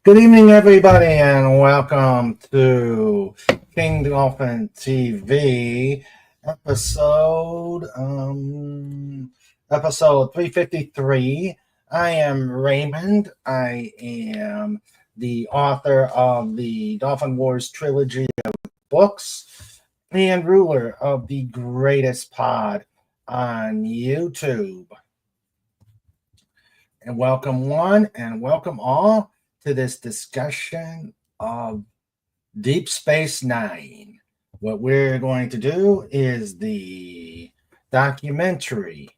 Good evening, everybody, and welcome to King Dolphin TV episode 353. I am Raymond. I am the author of the Dolphin Wars trilogy of books and ruler of the greatest pod on YouTube. And welcome one and welcome all to this discussion of Deep Space Nine. What we're going to do is the documentary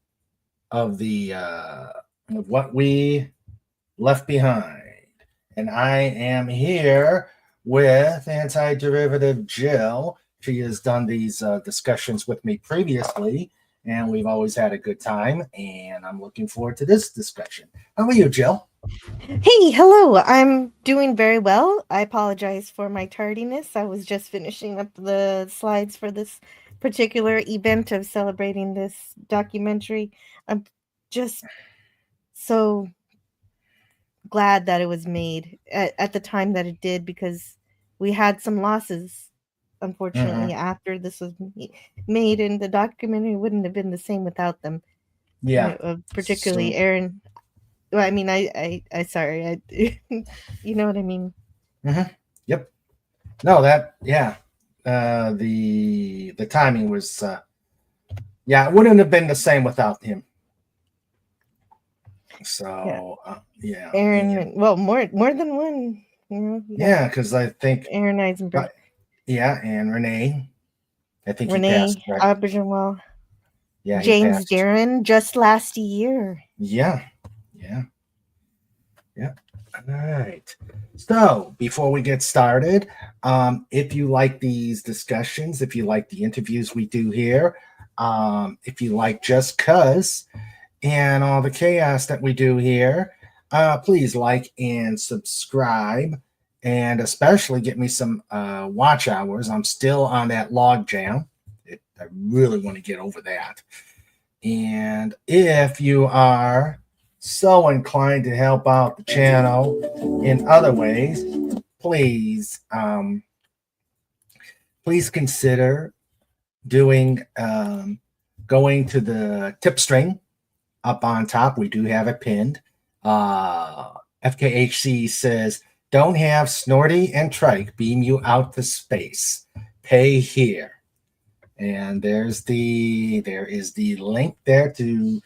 of the of what we left behind. And I am here with Anterderivative Jill. She has done these discussions with me previously, and we've always had a good time, and I'm looking forward to this discussion. How are you, Jill? Hey, hello. I'm doing very well. I apologize for my tardiness. I was just finishing up the slides for this particular event of celebrating this documentary. I'm just so glad that it was made at the time that it did, because we had some losses, unfortunately, after this was made, and the documentary wouldn't have been the same without them. Yeah. Particularly Aaron. Well, I mean, I sorry, you know what I mean. Yep. No, that the timing was it wouldn't have been the same without him. So Aaron, and, well, more than one. Because I think Aaron Eisenberg. And Renee. I think Renee he passed. Right? Aubergenois. Yeah, James Darren just last year. Yeah. All right. So before we get started, if you like these discussions, if you like the interviews we do here, if you like Just Cuz and all the chaos that we do here, please like and subscribe, and especially get me some watch hours. I'm still on that log jam. I really want to get over that. And if you are so inclined to help out the channel in other ways, please consider doing going to the tip string up on top. We do have it pinned. FKHC says, "Don't have Snorty and Trike beam you out to space. Pay here." And there is the link there to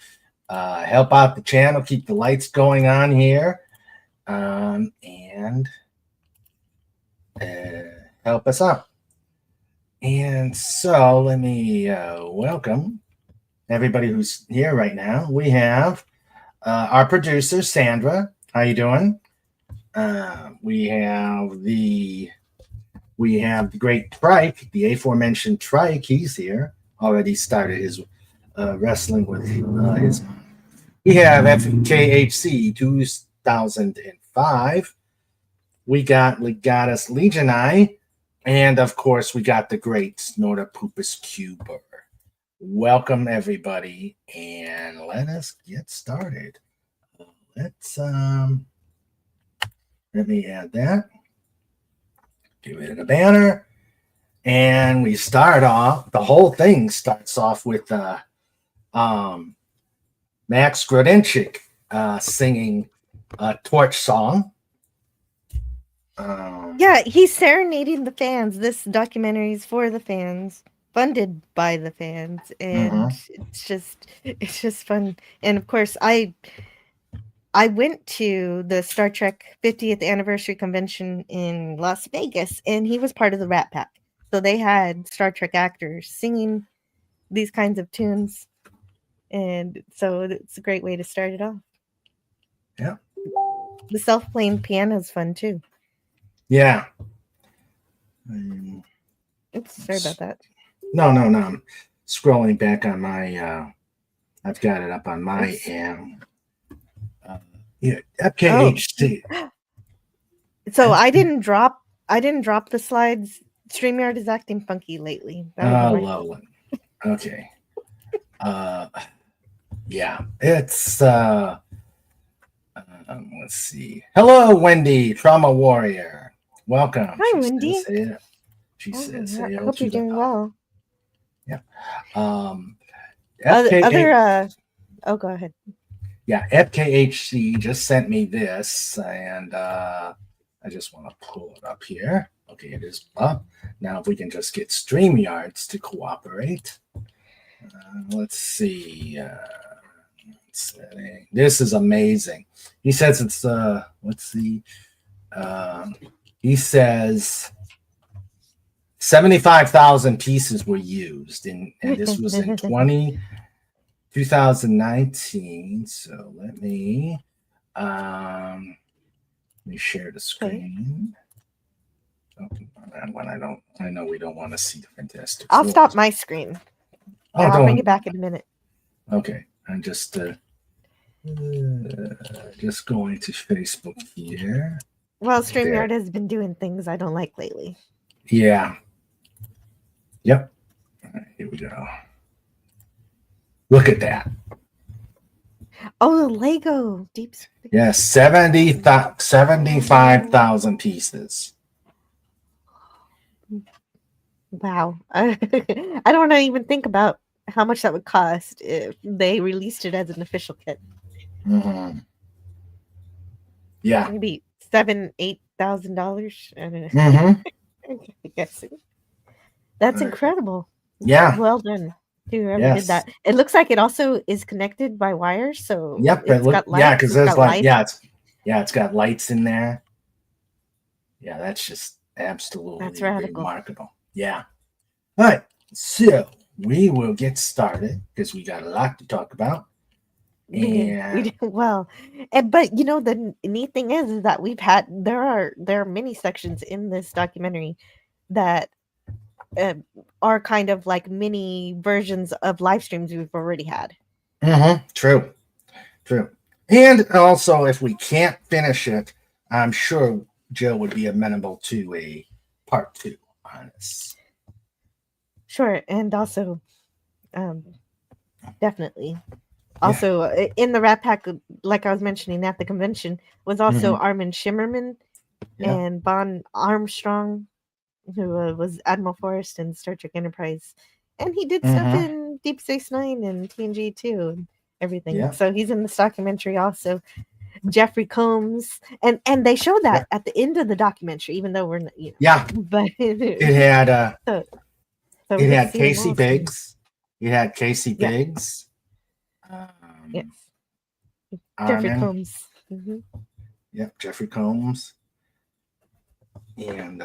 help out the channel, keep the lights going on here, and help us out. And so let me welcome everybody who's here right now. We have our producer, Sandra. How you doing? We have the great Trike, the aforementioned Trike. He's here. Already started his wrestling with his. We have FKHC 2005. We got Legatus Legionii, and of course we got the great Snortopupus Cuber. Welcome everybody, and let us get started. Let's let me add that. Give it a banner, and we start off. The whole thing starts off with Max Grodenchik singing a Torch song. He's serenading the fans. This documentary is for the fans, funded by the fans, and it's just fun. And of course, I went to the Star Trek 50th anniversary convention in Las Vegas, and he was part of the Rat Pack. So they had Star Trek actors singing these kinds of tunes. And so it's a great way to start it off. Yeah. The self-playing piano is fun too. Yeah. Oops, sorry about that. No. I'm scrolling back on my. I've got it up on my Oops. yeah, Oh, FKHC. so I didn't drop the slides. StreamYard is acting funky lately. That would be my fault. Lola. Okay. Yeah, it's let's see. Hello, Wendy, Trauma Warrior. Welcome. Hi, Wendy. She Oh, says I hail hope to you're the doing well. yeah. Um Other FKH oh, go ahead. yeah, FKHC just sent me this, and I just want to pull it up here. Okay, it is up. Now if we can just get StreamYards to cooperate. Let's see. Setting. This is amazing. He says it's let's see. He says 75,000 pieces were used and this was in 2019. So let me share the screen. Okay. Oh, when I know we don't want to see the Fantastic I'll Four. stop my screen. Oh, I'll bring it back in a minute. Okay, I'm just going to Facebook here. Well, StreamYard has been doing things I don't like lately. Yeah. Yep. All right, here we go. Look at that. Oh, the Lego deep. Yes, 75,000 pieces. Wow. I don't want to even think about how much that would cost if they released it as an official kit. Mm-hmm. Yeah. Maybe $7,000-$8,000. I don't know. Mm-hmm. I'm guessing. That's incredible. Yeah. Well done. Whoever did that. It looks like it also is connected by wires. So yep. it's got lights. Yeah, because there's like it's got lights in there. Yeah, that's just absolutely remarkable. Yeah. All right. So we will get started because we got a lot to talk about. And well, but you know the neat thing is that there are many sections in this documentary that are kind of like mini versions of live streams we've already had. Mm-hmm. True. And also, if we can't finish it, I'm sure Joe would be amenable to a part 2 on this. Sure, and also, definitely. Also, in the Rat Pack, like I was mentioning at the convention, was also Armin Shimmerman and Bon Armstrong, who was Admiral Forrest in Star Trek Enterprise. And he did stuff in Deep Space Nine and TNG too, and everything. Yeah. So he's in this documentary also. Jeffrey Combs, and they show that at the end of the documentary, even though we're not, but it had it had Casey Biggs. It had Casey Biggs. Yes. Jeffrey Combs. Mm-hmm. Yep, Jeffrey Combs. And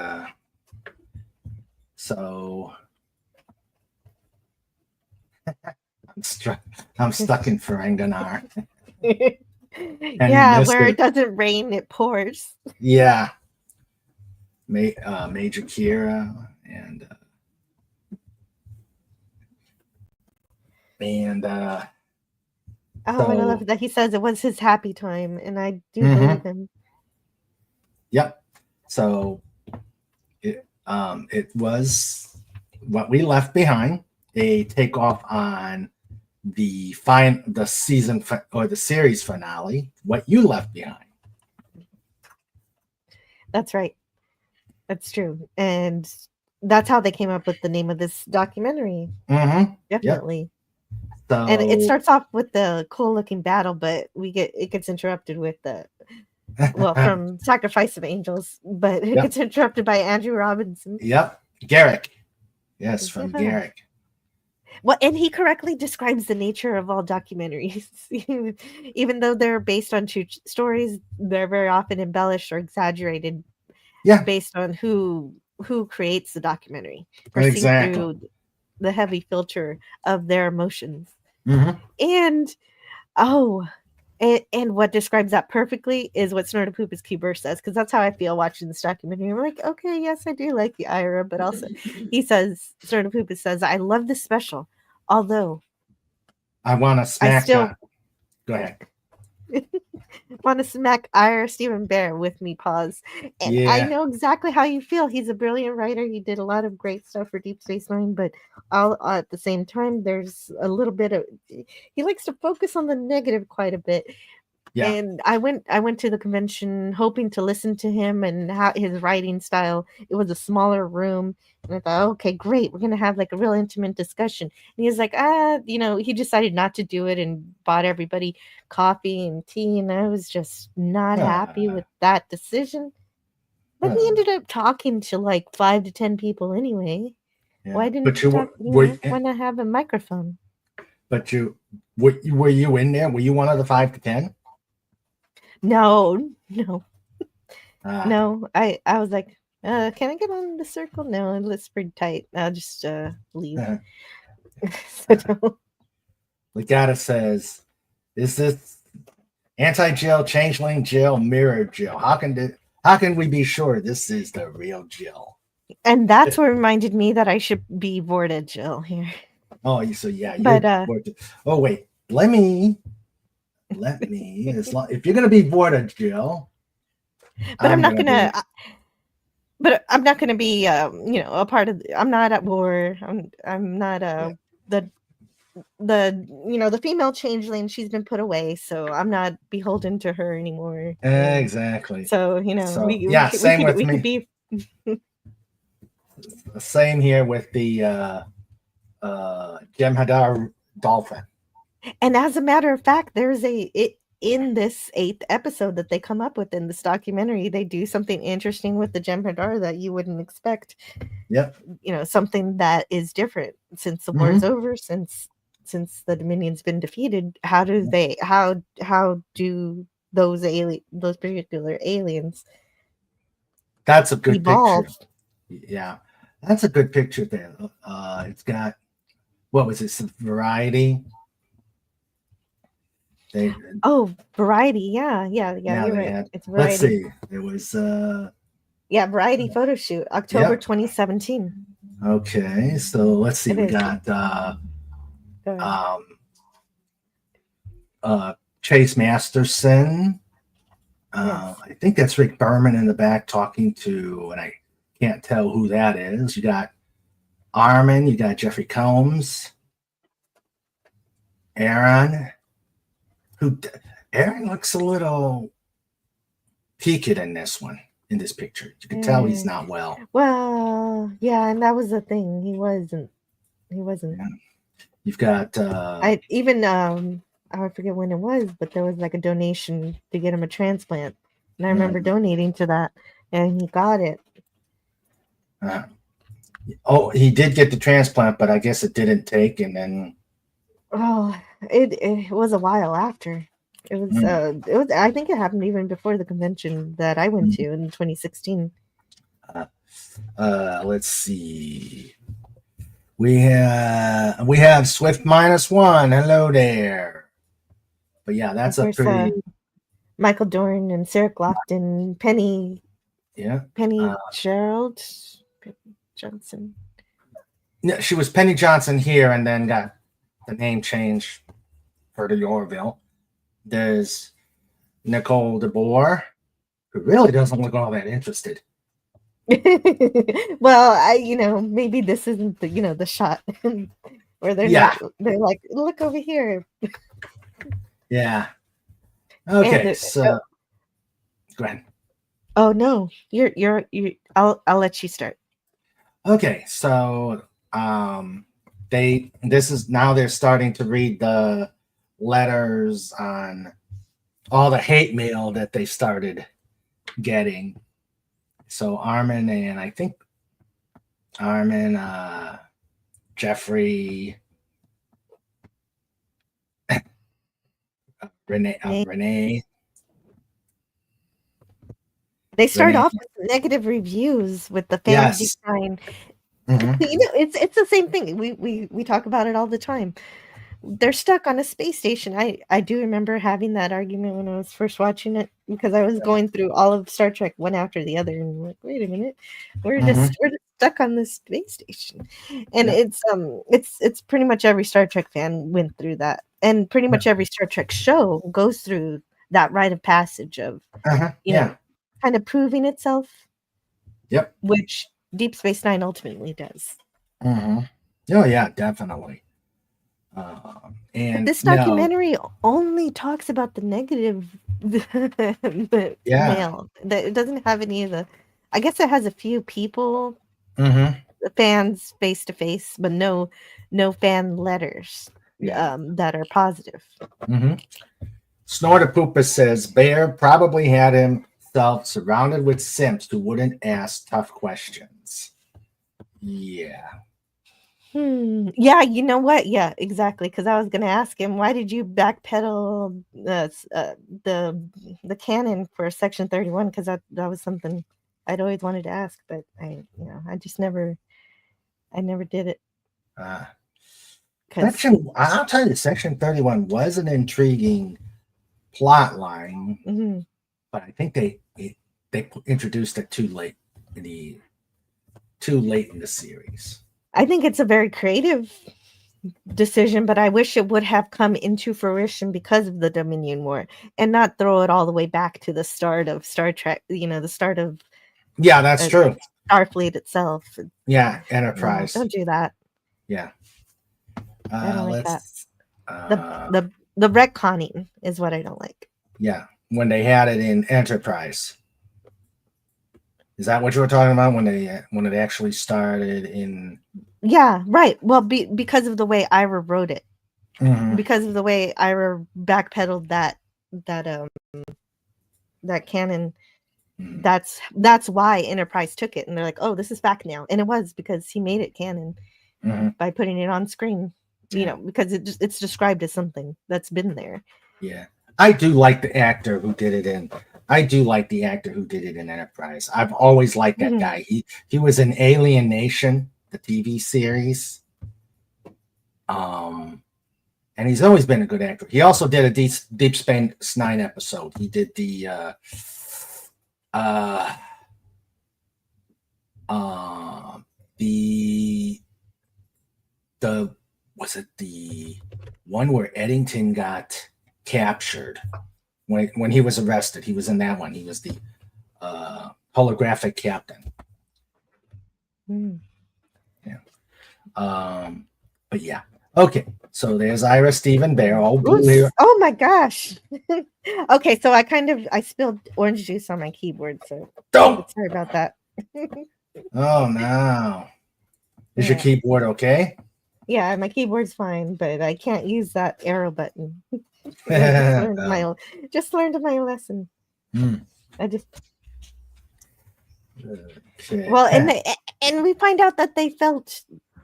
so I'm stuck in Ferenginar. Yeah, where it doesn't rain, it pours. Yeah. Major Kira and and I love that he says it was his happy time, and I do believe him. Yep. So it was what we left behind. They take off on the season or the series finale. What you left behind. That's right. That's true, and that's how they came up with the name of this documentary. Definitely. Yep. So, and it starts off with the cool looking battle, but it gets interrupted with the from Sacrifice of Angels, but it gets interrupted by Andrew Robinson. Yep. Garrick. Yes, from Garrick. Well, and he correctly describes the nature of all documentaries. Even though they're based on true stories, they're very often embellished or exaggerated based on who creates the documentary or see through the heavy filter of their emotions. And And what describes that perfectly is what Snortopoopas Keeper says, because that's how I feel watching this documentary. I'm like, okay, yes, I do like the Ira, but also he says, Snortopoopas says, I love this special, although I want to I smack. still Go ahead. want to smack Ira Stephen Bear with me, pause. And I Yeah. know exactly how you feel. He's a brilliant writer. He did a lot of great stuff for Deep Space Nine, but all at the same time, there's a little bit of he likes to focus on the negative quite a bit. Yeah. And I went to the convention hoping to listen to him and how his writing style. It was a smaller room, and I thought, okay, great, we're gonna have like a real intimate discussion. And he was like, he decided not to do it and bought everybody coffee and tea, and I was just not happy Uh, with that decision. But he uh, ended up talking to like 5 to 10 people anyway. yeah. Why didn't But he you talk? Why not have a microphone? but you were you in there? Were you one of the 5 to 10? No, no. Ah. No, I was like, can I get on the circle? No, it looks pretty tight. I'll just leave. Uh, So no. Legata says, "Is this anti-Jill, changeling Jill, mirror Jill? How can we be sure this is the real Jill?" And that's what reminded me that I should be boarded, Jill, here. Oh, so yeah, But you're. Oh wait, let me. If you're gonna be bored, Jill, but I'm I'm not gonna gonna. be. But I'm not gonna be, a part of. I'm not at war. I'm not Yeah, the female changeling. She's been put away, so I'm not beholden to her anymore. And exactly. so So yeah, same with we could me. be. Same here with the Jem'Hadar Dolphin. And as a matter of fact, there's in this 8th episode that they come up with in this documentary, they do something interesting with the Jem'Hadar that you wouldn't expect. Yep. Something that is different since the war's over, since the Dominion's been defeated. How do those particular aliens That's a good evolve? picture. Yeah, that's a good picture there. It's got what was it? Some variety. They Oh, Variety. Yeah, yeah you're they right. had. It's Let's Variety. see. It was Yeah, Variety photo shoot, October yeah. 2017. Okay, so let's see. It We is. got Go ahead. um Chase Masterson. Yes. I think that's Rick Berman in the back talking to, and I can't tell who that is. You got Armin, you got Jeffrey Combs, Aaron, who Aaron looks a little peaked in this one, in this picture. You can tell he's not well. Well, yeah, and that was the thing. He wasn't. Yeah. You've got I even I forget when it was, but there was like a donation to get him a transplant, and I remember donating to that, and he got it. He did get the transplant, but I guess it didn't take, and then Oh, it was a while after. It was. I think it happened even before the convention that I went to in 2016. Let's see. We have Swift -1. Hello there. But yeah, that's Of a course, pretty Michael Dorn and Sarah Lofton, yeah. Penny Gerald, Penny Johnson. Yeah, she was Penny Johnson here, and then got the name change for the Orville. There's Nicole DeBoer, who really doesn't look all that interested. Well, maybe this isn't the shot where they're like, look over here. Yeah. Okay, And so go ahead. oh no, I'll let you start. Okay, so they're starting to read the letters on all the hate mail that they started getting. So Armin and I think Armin, Jeffrey, Renee. They start Renee. off with negative reviews with the fan Yes. design. Mm-hmm. It's the same thing. We talk about it all the time. they're stuck on a space station. I do remember having that argument when I was first watching it because I was going through all of Star Trek one after the other, and I'm like, wait a minute, we're just stuck on this space station, and Yeah. it's pretty much every Star Trek fan went through that, and pretty Yeah. much every Star Trek show goes through that rite of passage of you know Yeah. kind of proving itself, Yep. which Deep Space Nine ultimately does. hmm Oh yeah, definitely. But And this no, documentary only talks about the negative the yeah. mail. It doesn't have any of the I guess it has a few people, hmm the fans face to face, but no fan letters Yeah. that are positive. hmm Snorter Pooper says Bear probably had himself surrounded with simps who wouldn't ask tough questions. Yeah. Yeah, you know what? Yeah, exactly. Because I was gonna ask him, why did you backpedal the canon for Section 31? Because that was something I'd always wanted to ask, but I just I never did it. Uh, Because I'll tell you, Section 31 was an intriguing plot line, but I think they introduced it too late in the series. I think it's a very creative decision, but I wish it would have come into fruition because of the Dominion War and not throw it all the way back to the start of Star Trek, the start of Yeah, that's true. Starfleet itself. Yeah, No, Enterprise. don't do that. Yeah. I don't like that. Let's. The the retconning is what I don't like. Yeah, when they had it in Enterprise. Is that what you were talking about when it actually started in? Yeah, right. Well, because of the way Ira wrote it, Mhm. because of the way Ira backpedaled that that canon. Mhm. That's why Enterprise took it, and they're like, "Oh, this is back now," and it was because he made it canon Mhm. by putting it on screen. Yeah, Because it's described as something that's been there. yeah. I do like the actor who did it in. I do like the actor who did it in Enterprise. I've always liked that Mhm. guy. He was in Alien Nation, the TV series. And he's always been a good actor. He also did a Deep Space Nine episode. He did uh, uh, the the was it the one where Eddington got captured when he was arrested? He was in that one. He was the holographic captain. Mm. Yeah. But yeah. Okay. So there's Ira Stephen Bear, all blue here. Oh my gosh. Okay, so I spilled orange juice on my keyboard, so Don't. sorry about that. Oh no. Is your Yeah. keyboard okay? Yeah, my keyboard's fine, but I can't use that arrow button. I No. just learned my lesson. Hmm. I just Okay. Well, and we find out that they felt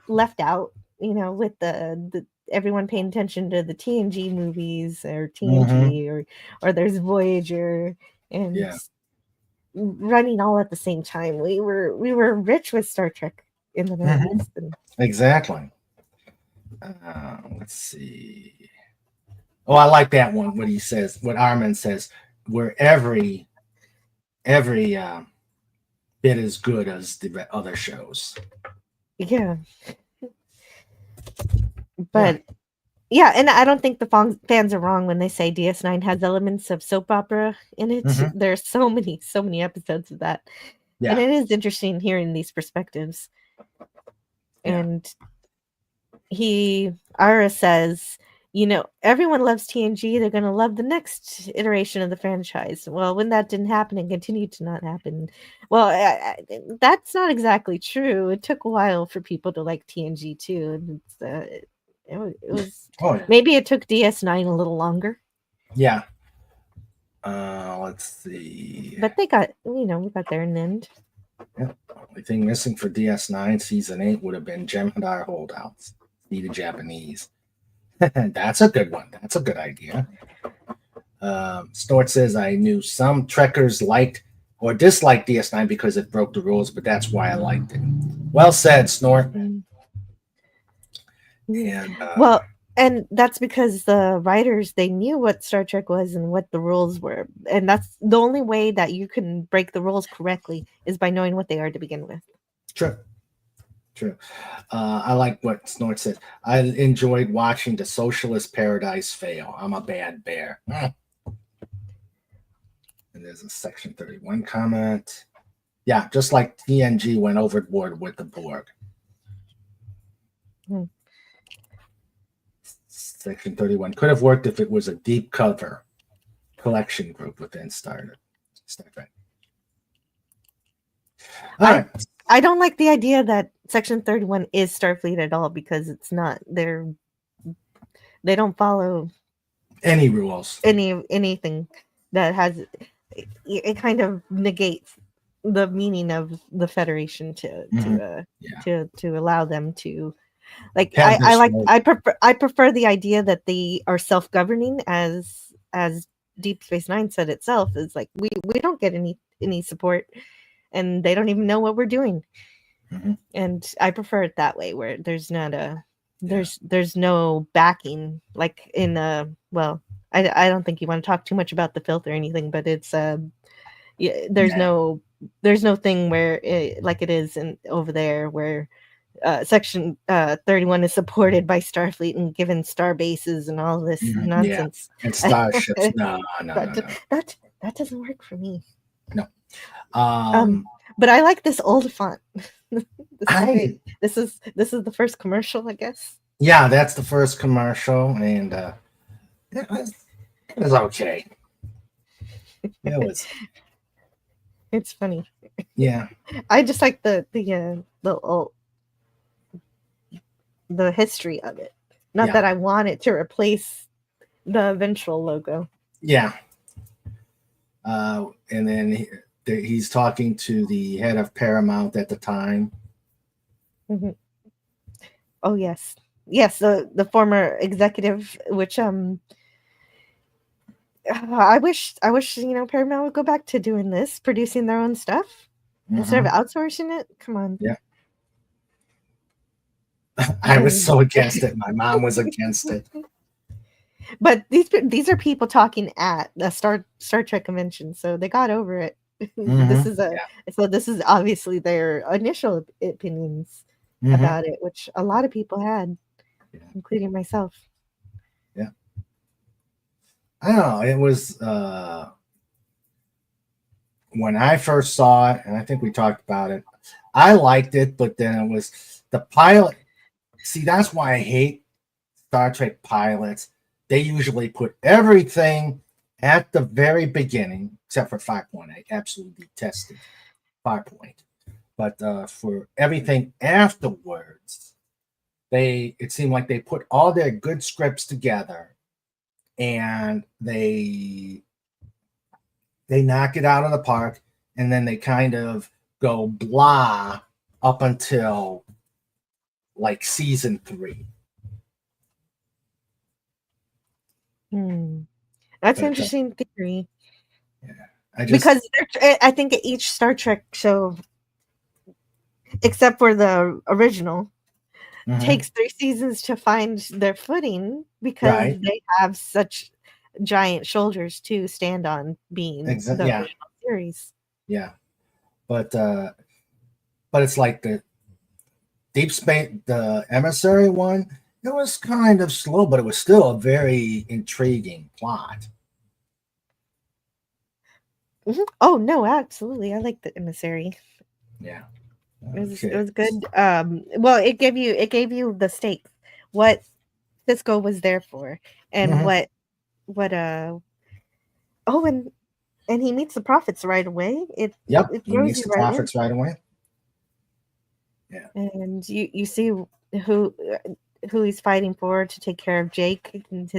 left out, with the everyone paying attention to the TNG movies or hmm TNG or there's Voyager and Yeah. running all at the same time. We were rich with Star Trek in the hmm 90s. And Exactly. Let's see. Oh, I like that one. What he says, what Armin says, where every bit as good as the other shows. yeah, Yeah. but yeah, and I don't think the fans are wrong when they say DS9 has elements of soap opera in it. hmm There's so many episodes of that. And Yeah. it is interesting hearing these perspectives. Yeah. And Ira says, everyone loves TNG. They're going to love the next iteration of the franchise. Well, when that didn't happen and continued to not happen, well, that's not exactly true. It took a while for people to like TNG too. And it was Oh yeah. maybe it took DS9 a little longer, Yeah. Let's see. but we got there in the end. Yeah. Only thing missing for DS9 season 8 would have been Jem'Hadar holdouts. Needed Japanese. That's a good one. That's a good idea. Snort says I knew some trekkers liked or disliked DS9 because it broke the rules, but that's why I liked it. Well said, Snort. Mm. And Well, And that's because the writers, they knew what Star Trek was and what the rules were. And that's the only way that you can break the rules correctly is by knowing what they are to begin with. True. True. I like what Snort said. I enjoyed watching the socialist paradise fail. I'm a bad bear. And there's a Section 31 comment. Yeah, just like TNG went overboard with the Borg. Section 31 could have worked if it was a deep cover collection group within Star Trek. All right. I don't like the idea that Section 31 is Starfleet at all because it's not. They don't follow Any rules. anything that has it kind of negates the meaning of the Federation to allow them to like I prefer the idea that they are self-governing as Deep Space Nine said itself is like we don't get any support and they don't even know what we're doing. And I prefer it that way where there's not a there's no backing like in well I don't think you want to talk too much about the filth or anything, but it's there's no thing where like it is over there where Section 31 is supported by Starfleet and given star bases and all this nonsense. And starships. No. That doesn't work for me. No. But I like this old font. This is the first commercial, I guess. Yeah, that's the first commercial, and it was okay. It was. It's funny. Yeah. I just like the history of it. Not that I want it to replace the eventual logo. Yeah. And then he's talking to the head of Paramount at the time. Mm-hmm. Oh yes, the former executive, which I wish Paramount would go back to doing this, producing their own stuff instead of outsourcing it. Come on. Yeah. I was so against it. My mom was against it. But these are people talking at the Star Trek convention, so they got over it. This is obviously their initial opinions about it, which a lot of people had, including myself. Yeah. I don't know. It was when I first saw it, and I think we talked about it, I liked it, but then it was the pilot. See, that's why I hate Star Trek pilots. They usually put everything at the very beginning, except for 5.8. I absolutely detested 5.8. But for everything afterwards, it seemed like they put all their good scripts together and they knock it out of the park, and then they kind of go blah up until like season 3. That's an interesting theory. Yeah, because I think each Star Trek show, except for the original, takes 3 seasons to find their footing because they have such giant shoulders to stand on, being the original series. Yeah, but it's like the Deep Space, the Emissary one. It was kind of slow, but it was still a very intriguing plot. Oh no, absolutely! I like the Emissary. Yeah, it was good. Well, it gave you the stakes, what Cisco was there for, and what oh, and he meets the prophets right away. It he meets the prophets right away. Yeah, and you see who he's fighting for to take care of Jake, and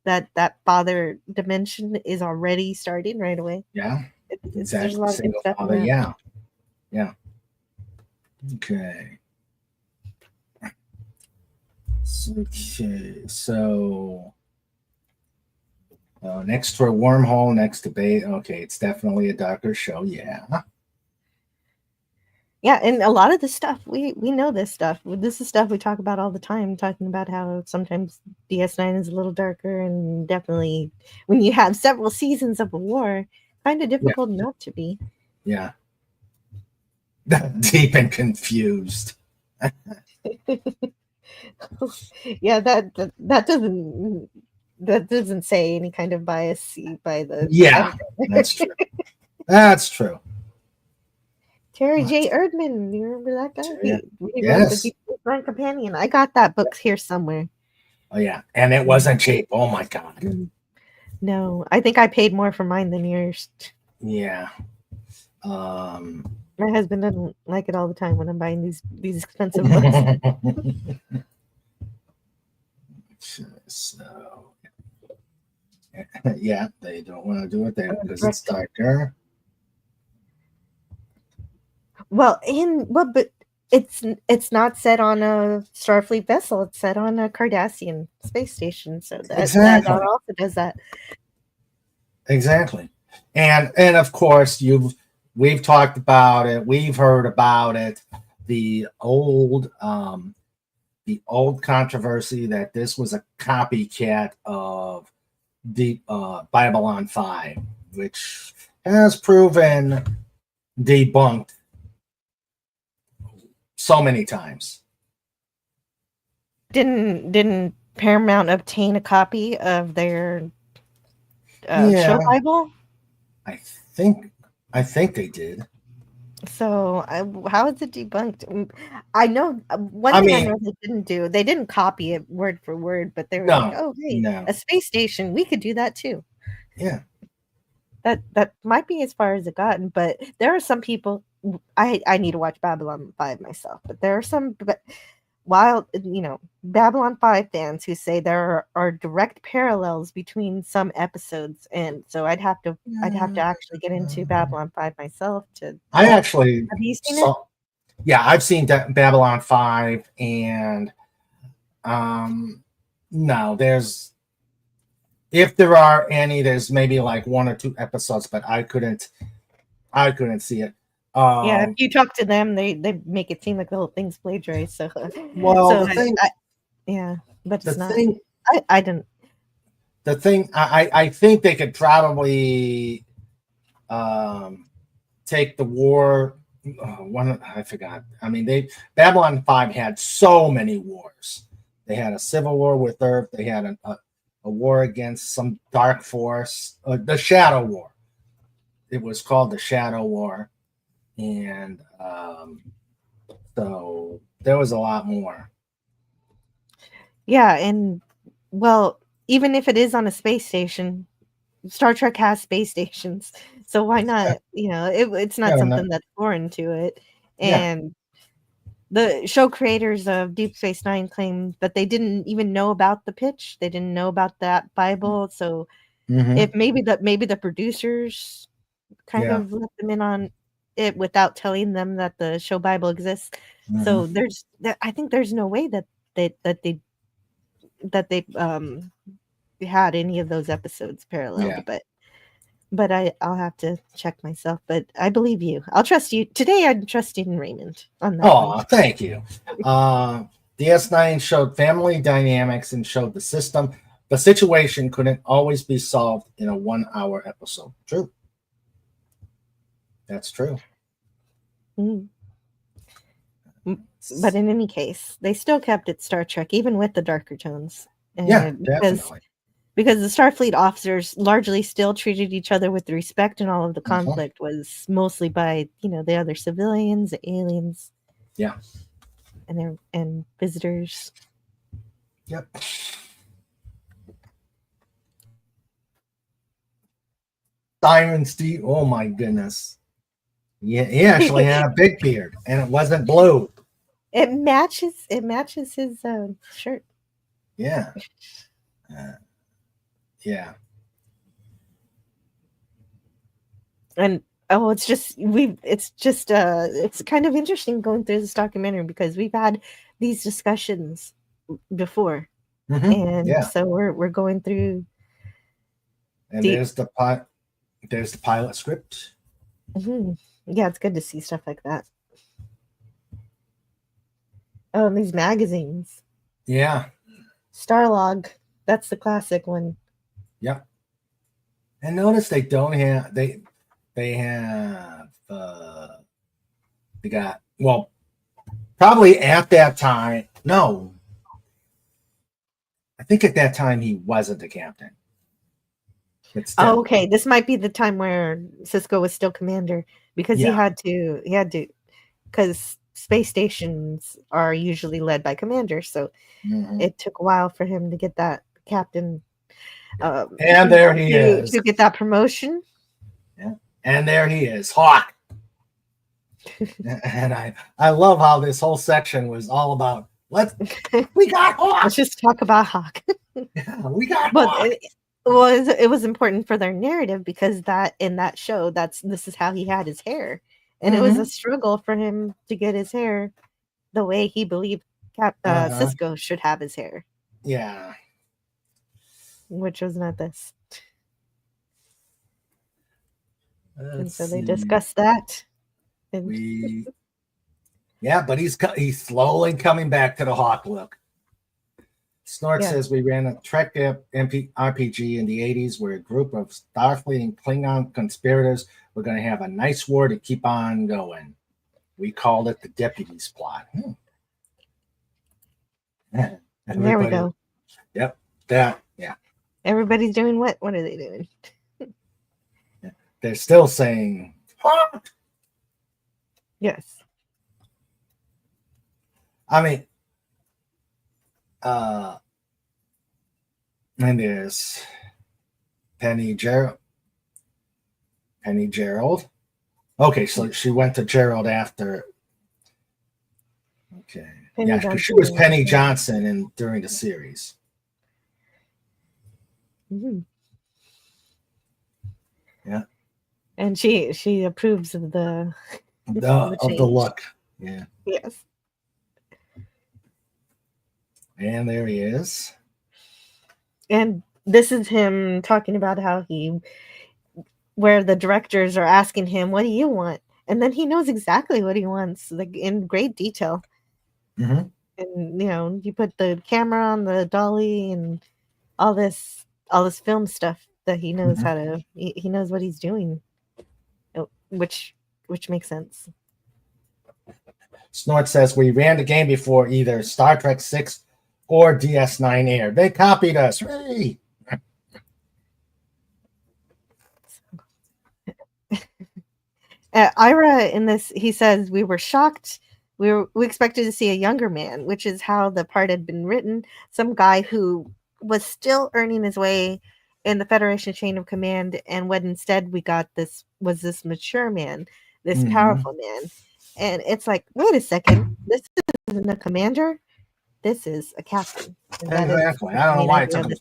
that father dimension is already starting right away. Yeah, there's a lot of good stuff in that. Yeah. Okay. So next for Wormhole, next debate. Okay, it's definitely a darker show. Yeah. Yeah, and a lot of this stuff we know this stuff. This is stuff we talk about all the time, talking about how sometimes DS9 is a little darker, and definitely when you have several seasons of a war, kind of Yeah, difficult not to be. yeah. Deep and confused. Yeah, that doesn't say any kind of bias by the Yeah, editor. that's true. That's true. Terry What? J. Erdman, you remember that guy? Yeah. He wrote the Yes. Deep Space Nine Companion. I got that book here somewhere. Oh yeah, and it Mm, wasn't cheap. Oh my god. mm. No, I think I paid more for mine than yours. Yeah. Um. My husband doesn't like it all the time when I'm buying these expensive books. So yeah, they don't want to do it there because it's Direct. darker. But it's not set on a Starfleet vessel. It's set on a Cardassian space station. So that Exactly. also does that. Exactly. And of course we've talked about it. We've heard about it. The old controversy that this was a copycat of the Babylon 5, which has proven debunked so many times. Didn't Paramount obtain a copy of their show Yeah, Bible? I think I think they did. So how is it debunked? I know one I thing I mean, know they didn't copy it word for word, but they were like, no, "Oh, hey, no, a space station, we could do that too." yeah, That might be as far as it gotten, but there are some people. I need to watch Babylon 5 myself, but there are some wild, Babylon 5 fans who say there are direct parallels between some episodes, and so I'd have to actually get into Babylon 5 myself to. I actually Have you seen it? saw. Yeah, I've seen Babylon 5, and no, if there are any, there's maybe like one or two episodes, but I couldn't see it. Yeah, if Um, you talk to them, they make it seem like the whole thing's plagiarized. So, well, so yeah, but the it's not. thing, I didn't. the thing, I think they could probably um, take the war. One, I forgot. I mean, Babylon 5 had so many wars. They had a civil war with Earth. They had a war against some dark force, the Shadow War. It was called the Shadow War, and so there was a lot more. Yeah, and well, even if it is on a space station, Star Trek has space stations, so why Yeah, not? It's not yeah, no, something that's foreign to it. yeah. And the show creators of Deep Space Nine claim that they didn't even know about the pitch. They didn't know about that Bible. So if Mm-hmm. maybe the producers kind Yeah. of let them in on it without telling them that the show Bible exists. Mm-hmm. So I think there's no way they that they that they had any of those episodes Yeah. paralleled, but I'll have to check myself. But I believe you. I'll trust you. Today I'm trusting Raymond on that one. Oh, thank you. Uh, DS9 showed family dynamics and showed the situation couldn't always be solved in a 1 hour episode. True. That's true. Mm. But in any case, they still kept it Star Trek, even with the darker tones. Yeah, And definitely. because the Starfleet officers largely still treated each other with respect, and all of the Mhm. conflict was mostly by the other civilians, the aliens, Yeah. and visitors. Yep. Simon Steve. Oh my goodness. Yeah, he actually had a big beard, and it wasn't blue. It matches his shirt. Yeah. Uh, yeah. And it's kind of interesting going through this documentary because we've had these discussions before, and Yeah. so we're going through And deep. there's the pilot script. Mhm. Yeah, it's good to see stuff like that. Oh, and these magazines. Yeah. Starlog. That's the classic one. Yep. And notice they don't have they have they got well probably at that time. No, I think at that time he wasn't the captain. But Oh, still, okay. This might be the time where Cisco was still commander because yeah. he had to because space stations are usually led by commanders, so Mhm. it took a while for him to get that captain And there he is. to get that promotion. Yeah. And there he is, Hawk. And I love how this whole section was all about we got Let's Hawk. just talk about Hawk. Yeah, we got But Hawk. it was important for their narrative because that in that show this is how he had his hair, and it was a Mm-hmm. struggle for him to get his hair the way he believed Uh-huh. Cisco should have his hair, Yeah. which was not this. And Let's so they see. discussed that. And We yeah, but he's slowly coming back to the Hawk look. Snort yeah, says we ran a Trek RPG in the 80s where a group of Starfleet and Klingon conspirators were going to have a nice war to keep on going. We called it the Deputies Plot. there we Everybody, go. yep, that, yeah. Everybody's doing what? What are they doing? They're still saying, Hawk. Yes. I mean, and there's Penny Gerald. Penny Gerald. Okay, so she went to Gerald after. Okay, Penny yeah, because she Johnson. was Penny Johnson during the series. Mm-hmm. Yeah, And she approves of the of the change. look. Yeah, Yes. and there he is. And this is him talking about how where the directors are asking him, "What do you want?" And then he knows exactly what he wants, like in great detail. Mm-hmm. And you put the camera on the dolly and all this film stuff that he knows Mm-hmm. how to. He knows what he's doing, which makes sense. Snort says we ran the game before either Star Trek 6 or DS9 aired. They copied us. Hey! Ira in this, he says we were shocked. We expected to see a younger man, which is how the part had been written. Some guy who was still earning his way in the Federation chain of command, and what instead we got this mature man, this Mm-hmm. powerful man. And it's like, wait a second, this isn't a commander, this is a captain. And that is Exactly. the main idea of this.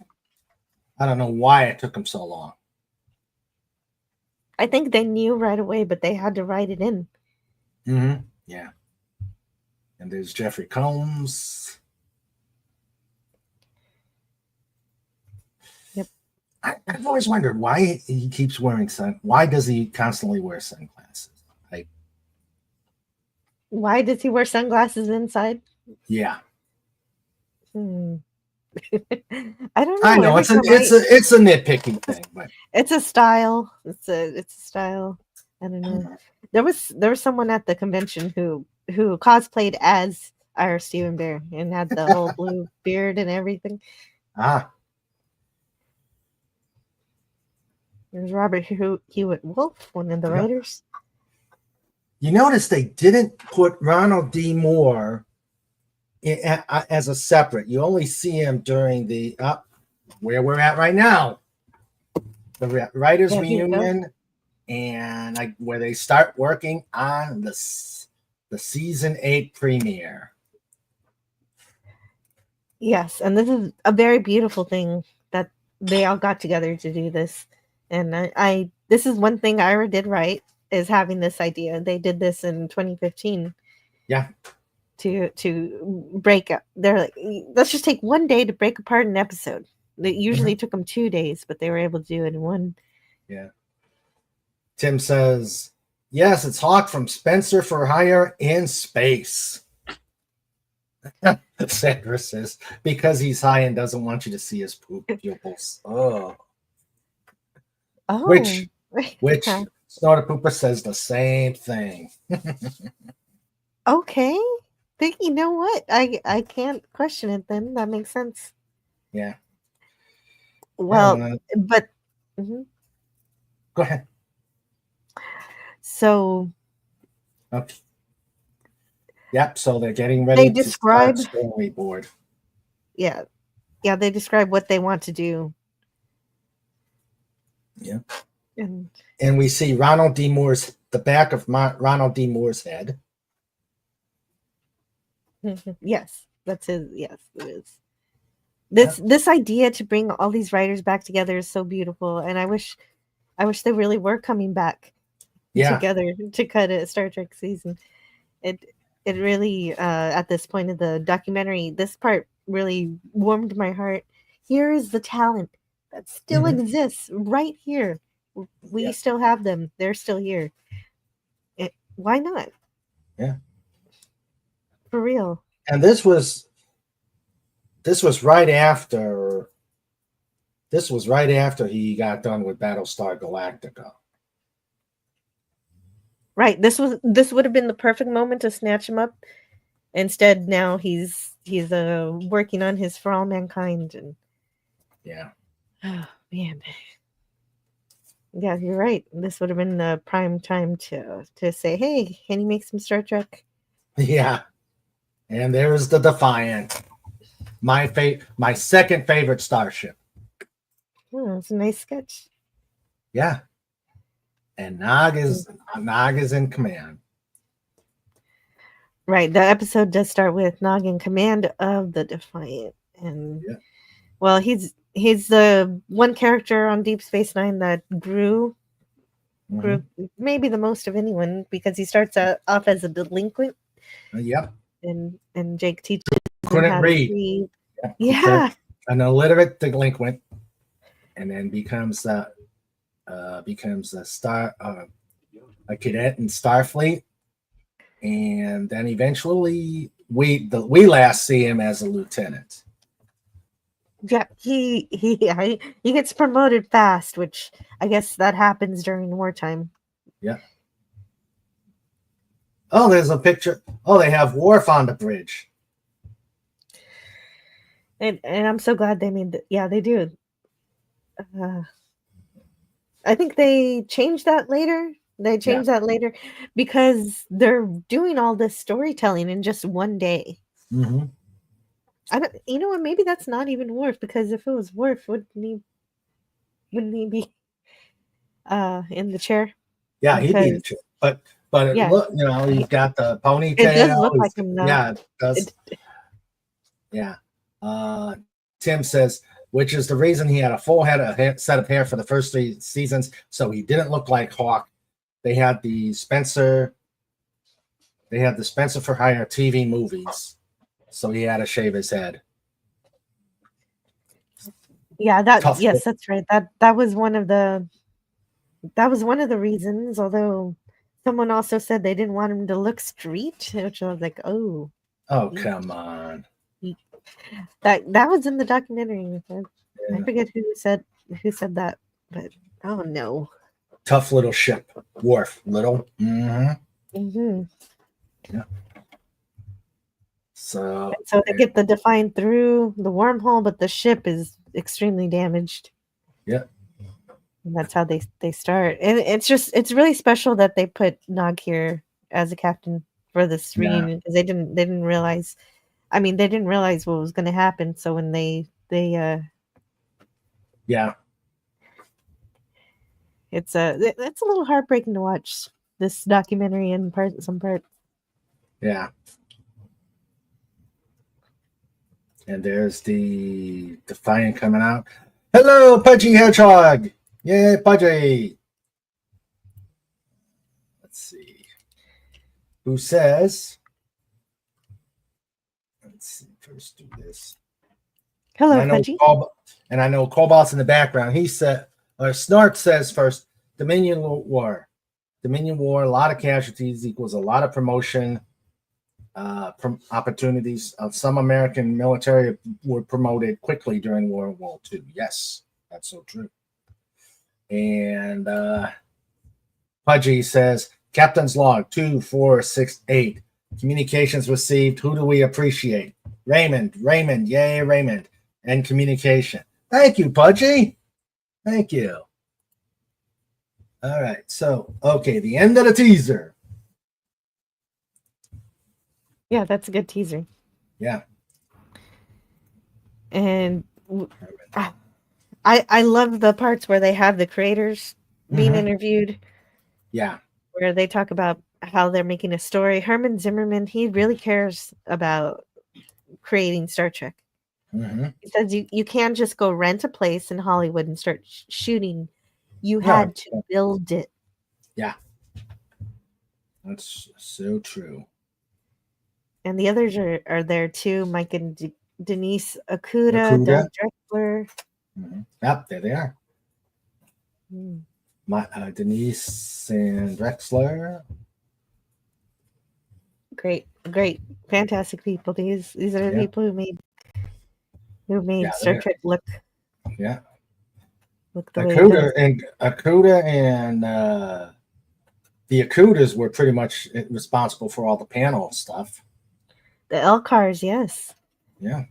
I don't know why it took him so long. I think they knew right away, but they had to write it in. Mm-hmm. Yeah. And there's Jeffrey Combs. Yep. I've always wondered why he keeps wearing why does he constantly wear sunglasses? Like, Why does he wear sunglasses inside? yeah. I don't know. I know it's a nitpicking thing, but it's a style. It's a style. I don't know. There was someone at the convention who cosplayed as our Stephen Bear and had the whole blue beard and everything. There's Robert Hewitt Wolf, one of the writers. You notice they didn't put Ronald D. Moore as a separate. You only see him during the where we're at right now, the writers reunion, and where they start working on the season 8 premiere. Yes, and this is a very beautiful thing that they all got together to do this. And I this is one thing Ira did right, is having this idea. They did this in 2015. Yeah. To break up. They're like, let's just take one day to break apart an episode. It usually took them 2 days, but they were able to do it in one. Yeah. Tim says, yes, it's Hawk from Spencer for Hire in space. Sandra says, because he's high and doesn't want you to see his poop pupils. Oh. Oh, Which Snorter Pooper says the same thing. okay. Think you know what? I can't question it then. That makes sense. Yeah. Well, Yeah, but mhm. go ahead. So Okay. Yep. So they're getting they ready to start describe, storyboard. yeah, yeah, they describe what they want to do, Yeah. and And we see Ronald D. Moore's the back of Ronald D. Moore's head. yes, that's his. Yes, it is. Yeah. This idea to bring all these writers back together is so beautiful, and I wish they really were coming back Yeah. together to cut a Star Trek season. It it really at this point of the documentary, this part really warmed my heart. Here is the talent that still Mm-hmm. exists right here. We Yeah. still have them. They're still here. Why not? Yeah. For real. And this was right after he got done with Battlestar Galactica. Right. This would have been the perfect moment to snatch him up. Instead, now he's working on his For All Mankind, and Yeah. oh man, yeah, you're right. This would have been the prime time to say, hey, can you make some Star Trek? Yeah. And there's the Defiant. My second favorite starship. Oh, it's a nice sketch. Yeah. And Nog is in command. Right. The episode does start with Nog in command of the Defiant, and Yeah. well, he's the one character on Deep Space Nine that grew Mm-hmm. maybe the most of anyone because he starts off as a delinquent, Yep. and Jake teaches him Couldn't how to read. read. Yeah. Yeah, An illiterate delinquent, and then becomes a a cadet in Starfleet, and then eventually we last see him as a lieutenant. yeah. He gets promoted fast, which I guess that happens during wartime. Yeah. Oh, there's a picture. Oh, they have Worf on the bridge. And I'm so glad they made that. Yeah, they do. Uh, I think they changed that later. They Yeah. changed that later because they're doing all this storytelling in just one day. Mm-hmm. I don't, you know what? Maybe that's not even Worf because if it was Worf, wouldn't he be in the chair? Yeah, he'd be the Because chick. But it yeah, look, he's got the it does ponytail. look like him though. Yeah, it does. It, Yeah. Tim says, which is the reason he had a full set of hair for the first 3 seasons, so he didn't look like Hawk. They had the Spencer for Hire TV movies, so he had to shave his head. yeah, Tough. yes, that's right. That was one of the reasons. Although someone also said they didn't want him to look street, which I was like, oh, Oh, come on. that was in the documentary. I Yeah. forget who said that, but oh no. Tough little ship. Worf. Little. Mm-hmm. Hmm. Yeah. So They get the Defiant through the wormhole, but the ship is extremely damaged. yeah. And that's how they start. And it's really special that they put Nog here as a captain for this Yeah. reunion because they didn't realize. I mean, they didn't realize what was going to happen. So when they Yeah. it's a little heartbreaking to watch this documentary in some parts. Yeah. And there's the Defiant coming out. Hello, Pudgy Hedgehog. Yay, Pudgy. Let's see. Who says? Let's see. First do this. Hello, And I know Pudgy. Cobalt's in the background. He said, or Snart says first, Dominion War. Dominion War, a lot of casualties equals a lot of promotion. opportunities of some American military were promoted quickly during World War II. Yes, that's so true. And Pudgy says, Captain's log 2468. Communications received. Who do we appreciate? Raymond, yay, Raymond. And communication. Thank you, Pudgy. Thank you. All right. So, okay, the end of the teaser. Yeah, that's a good teaser. Yeah. And I love the parts where they have the creators being interviewed. Yeah. Where they talk about how they're making a story. Herman Zimmerman, he really cares about creating Star Trek. He says you can't just go rent a place in Hollywood and start shooting. You had to build it. Yeah. That's so true. And the others are there too. Mike and Denise Okuda, Doug Drexler. Yep, there they are. Denise and Drexler. Great, fantastic people. These are the people who made Star Trek look. Yeah. Look the way it does. Okuda and the Okudas were pretty much responsible for all the panel stuff. The LCARs, yes. Yeah.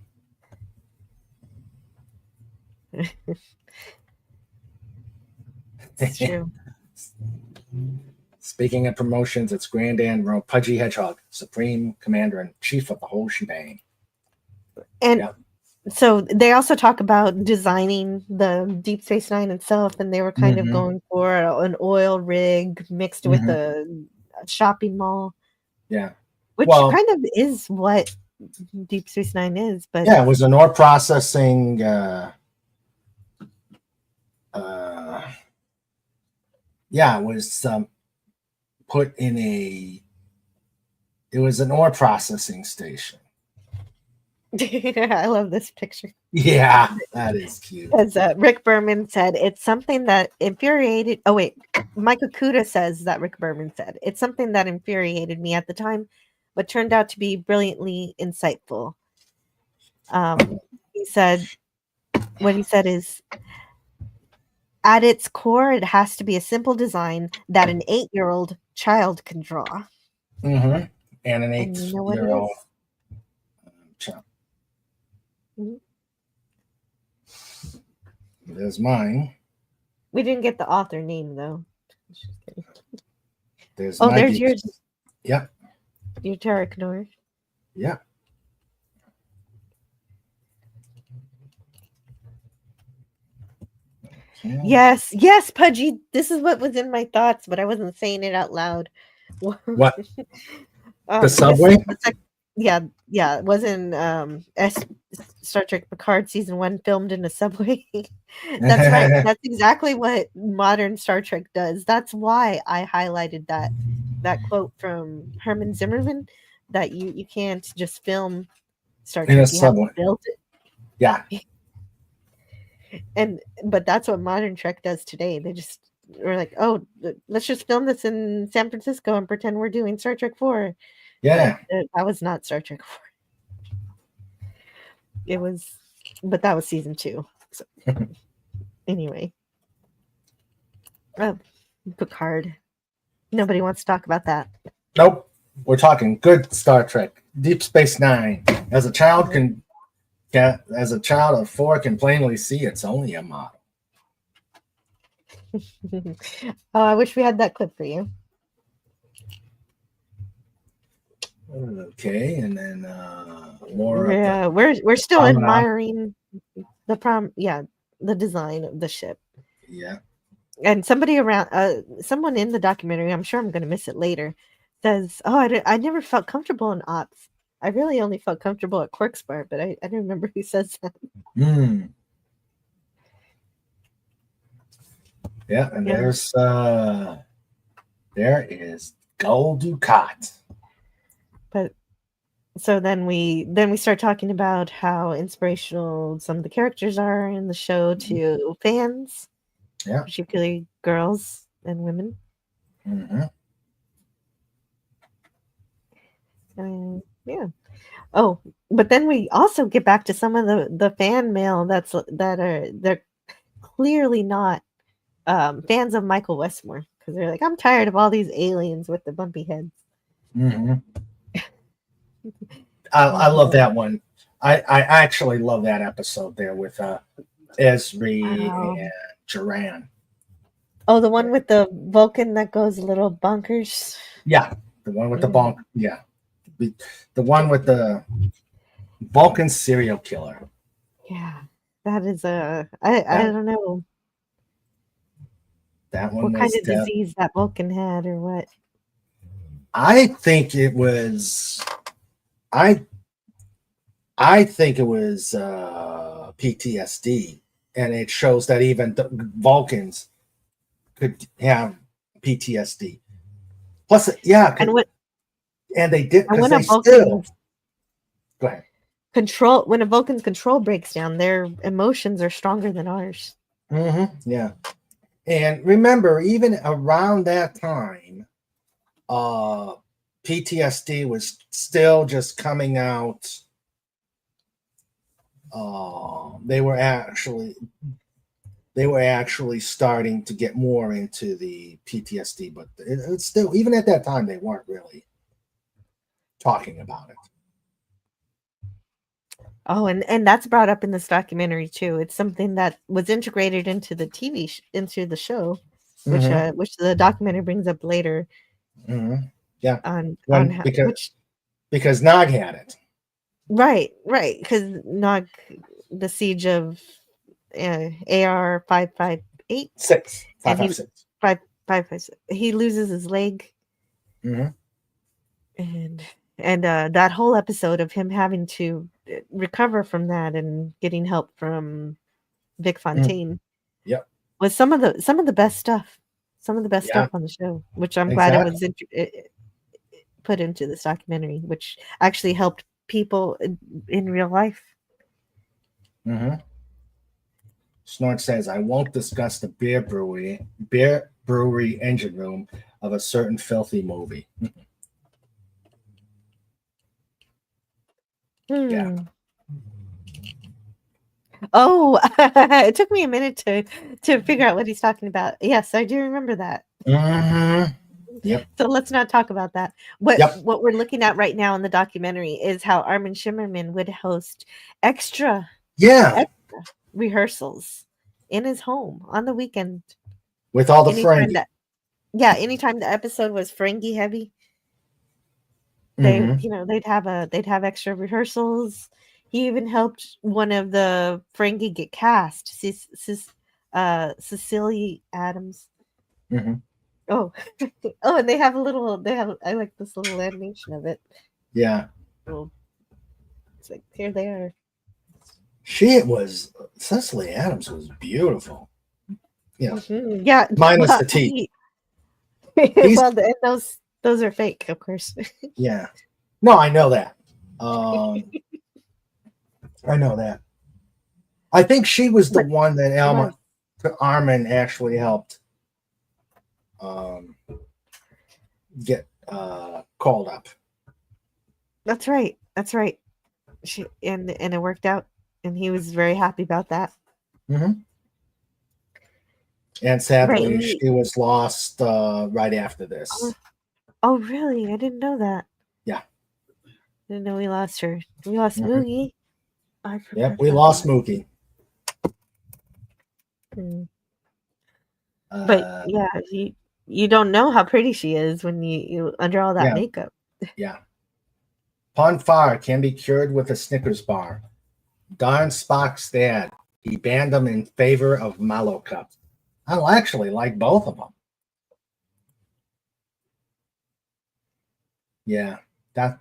It's true. Speaking of promotions, it's Grand Admiral Pudgy Hedgehog, Supreme Commander and Chief of the whole shebang. And so they also talk about designing the Deep Space Nine itself, and they were kind of going for an oil rig mixed with a shopping mall. Yeah. Which kind of is what Deep Space Nine is, but yeah, it was an ore processing it was put in it was an ore processing station. I love this picture. Yeah, that is cute. As Rick Berman said, it's something that infuriated. Oh wait, Mike Okuda says that Rick Berman said it's something that infuriated me at the time, but turned out to be brilliantly insightful. He said, what he said is, at its core, it has to be a simple design that an 8-year-old child can draw. And an 8-year-old child. There's mine. We didn't get the author name though. There's yours. Yep. Your Tarek Noor. Yeah. Yes, Pudgy. This is what was in my thoughts, but I wasn't saying it out loud. What? The subway? It was in Star Trek Picard season 1, filmed in a subway. That's right. That's exactly what modern Star Trek does. That's why I highlighted that quote from Herman Zimmerman, that you can't just film Star Trek, in a you subway. have to build it. Yeah. But that's what modern Trek does today. They just were like, oh, let's just film this in San Francisco and pretend we're doing Star Trek 4. Yeah. But that was not Star Trek 4. It was, but that was season 2. So anyway. Picard. Nobody wants to talk about that. Nope. We're talking good Star Trek. Deep Space Nine. As a child of 4 can plainly see, it's only a model. Oh, I wish we had that clip for you. Okay, and then more. Yeah, we're still admiring the design of the ship. Yeah. And somebody someone in the documentary, I'm sure I'm going to miss it later, says, "Oh, I never felt comfortable in Ops. I really only felt comfortable at Quarkspar," but I don't remember who says that. Yeah, and there is Gul Dukat. But so then we start talking about how inspirational some of the characters are in the show to fans, particularly girls and women. Yeah. Oh, but then we also get back to some of the fan mail they're clearly not fans of Michael Westmore because they're like, I'm tired of all these aliens with the bumpy heads. Mm-hmm. I love that one. I actually love that episode there with Esri Wow. and Duran. Oh, the one with the Vulcan that goes a little bonkers. Yeah, the one with the Mhm. bonk. Yeah, the one with the Vulcan serial killer. Yeah, that is I That don't know that one what kind was of disease that Vulcan had or what. I think it was. I I think it was PTSD, and it shows that even the Vulcans could have PTSD. Plus, yeah, And what and they did and because they still. Go ahead. When a Vulcan's control breaks down, their emotions are stronger than ours. Yeah, and remember, even around that time, uh, PTSD was still just coming out. They were actually starting to get more into the PTSD, but it's still, even at that time, they weren't really talking about it. Oh, and that's brought up in this documentary too. It's something that was integrated into the into the show, Mm-hmm. which the documentary brings up later Mm-hmm. Yeah, on when how which because Nog had it. right because Nog the siege of AR 558 Six, five, and five, he six. 556 he loses his leg Mm-hmm. and that whole episode of him having to recover from that and getting help from Vic Mm-hmm. Fontaine Yep. was some of the best stuff. Some of the best stuff Yeah. on the show, which I'm glad it Exactly. was put into this documentary, which actually helped people in real life. Mm-hmm. Snort says, "I won't discuss the beer brewery engine room of a certain filthy movie." Yeah. Hmm. Oh, it took me a minute to figure out what he's talking about. Yes, I do remember that. Mm-hmm. Yep. So let's not talk about that. What Yep. what we're looking at right now in the documentary is how Armin Shimmerman would host extra Yeah. extra rehearsals in his home on the weekend. With all the Anytime Ferengi. that Yeah, anytime the episode was Ferengi heavy, Mm-hmm. they'd have extra rehearsals. He even helped one of the Ferengi get cast, Cecily Adams. Mm-hmm. Oh, oh, and I like this little animation of it. Yeah. Little, it's like here they are. Cecily Adams was beautiful. You know, Yeah, minus well, the teeth. He's well, and those are fake, of course. yeah. No, I know that. Um, I know that. I think she was the But one that she was. Armin actually helped um, get called up. That's right. That's right. And it worked out, and he was very happy about that. Mm-hmm. And Right. sadly, she was lost right after Oh, this. oh, really? I didn't know that. Yeah. Didn't know we lost her. We lost Mm-hmm. Moogie. I Yep, forgot we about lost that. Mookie. Mm. But Uh, yeah, you don't know how pretty she is when you under all that yeah, makeup. yeah. Pon farr can be cured with a Snickers bar. Darn Spock's dad. He banned them in favor of Mallow cups. I actually like both of them. Yeah, that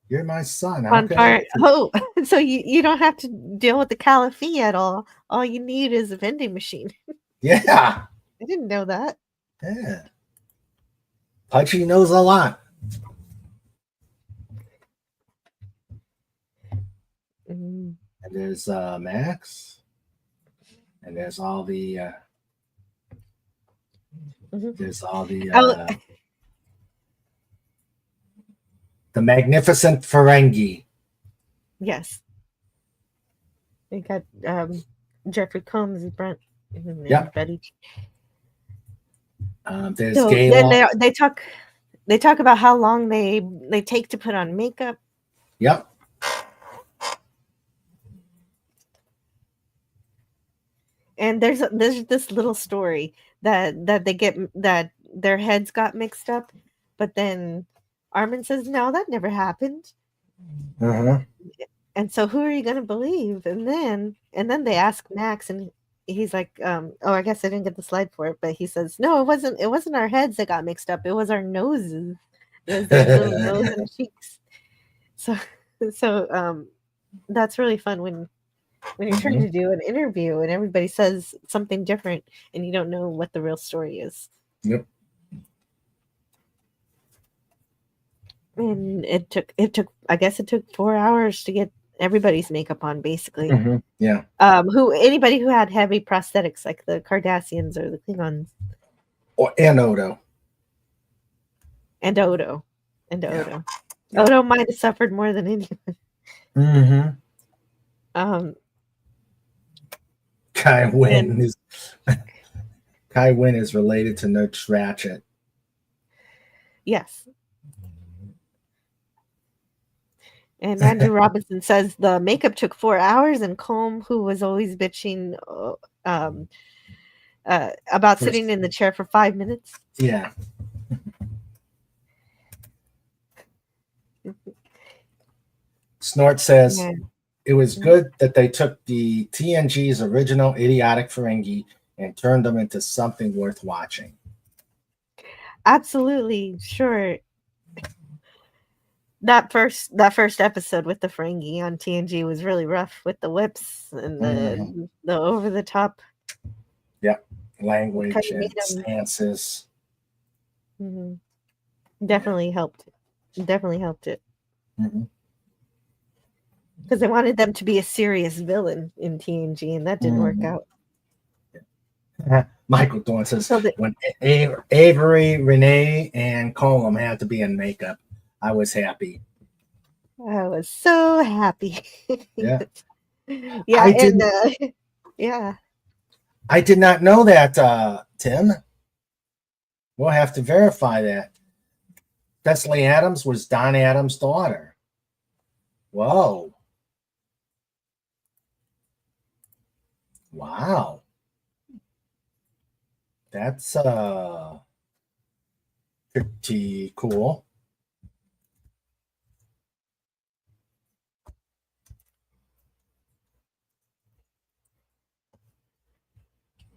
you're my son. How Fun could I? part. Oh, so you don't have to deal with the caliphate at all. All you need is a vending machine. Yeah, I didn't know that. yeah. Pudgy knows a lot. Mm. And there's Max, and Mhm. there's all the Oh, The Magnificent Ferengi. Yes. They got Jeffrey Combs and Brent and Yep. Betty. There's So then Gala. they talk about how long they take to put on makeup. Yep. And there's this little story that they get that their heads got mixed up, but then Armin says no, that never happened. Uh-huh. And so who are you going to believe? And then they ask Max, and he's like, oh, I guess I didn't get the slide for it, but he says no, it wasn't our heads that got mixed up, it was our noses. It was their little nose and cheeks. So that's really fun when you're trying to do an interview and everybody says something different and you don't know what the real story is. Yep. And it took I guess it took 4 hours to get everybody's makeup on, basically. Yeah. Anybody who had heavy prosthetics, like the Cardassians or the Klingons. And Odo. And Odo. Yeah. Odo might have suffered more than anyone. Kai Wynn is related to Nurse Ratchet. Yes. And Andrew Robinson says the makeup took 4 hours, and Colm, who was always bitching about sitting in the chair for 5 minutes. Yeah. Snort says, it was good that they took the TNG's original idiotic Ferengi and turned them into something worth watching. Absolutely, sure. That first episode with the Ferengi on TNG was really rough, with the whips and the over the top. Yep, language and stances. Definitely helped. Definitely helped it. Because they wanted them to be a serious villain in TNG, and that didn't work out. Michael Dorn says, when Avery, Renee, and Colm had to be in makeup, I was happy. I was so happy. Yeah. Yeah, yeah. I did not know that, Tim. We'll have to verify that. Thessaly Adams was Don Adams' daughter. Whoa. Wow. That's pretty cool.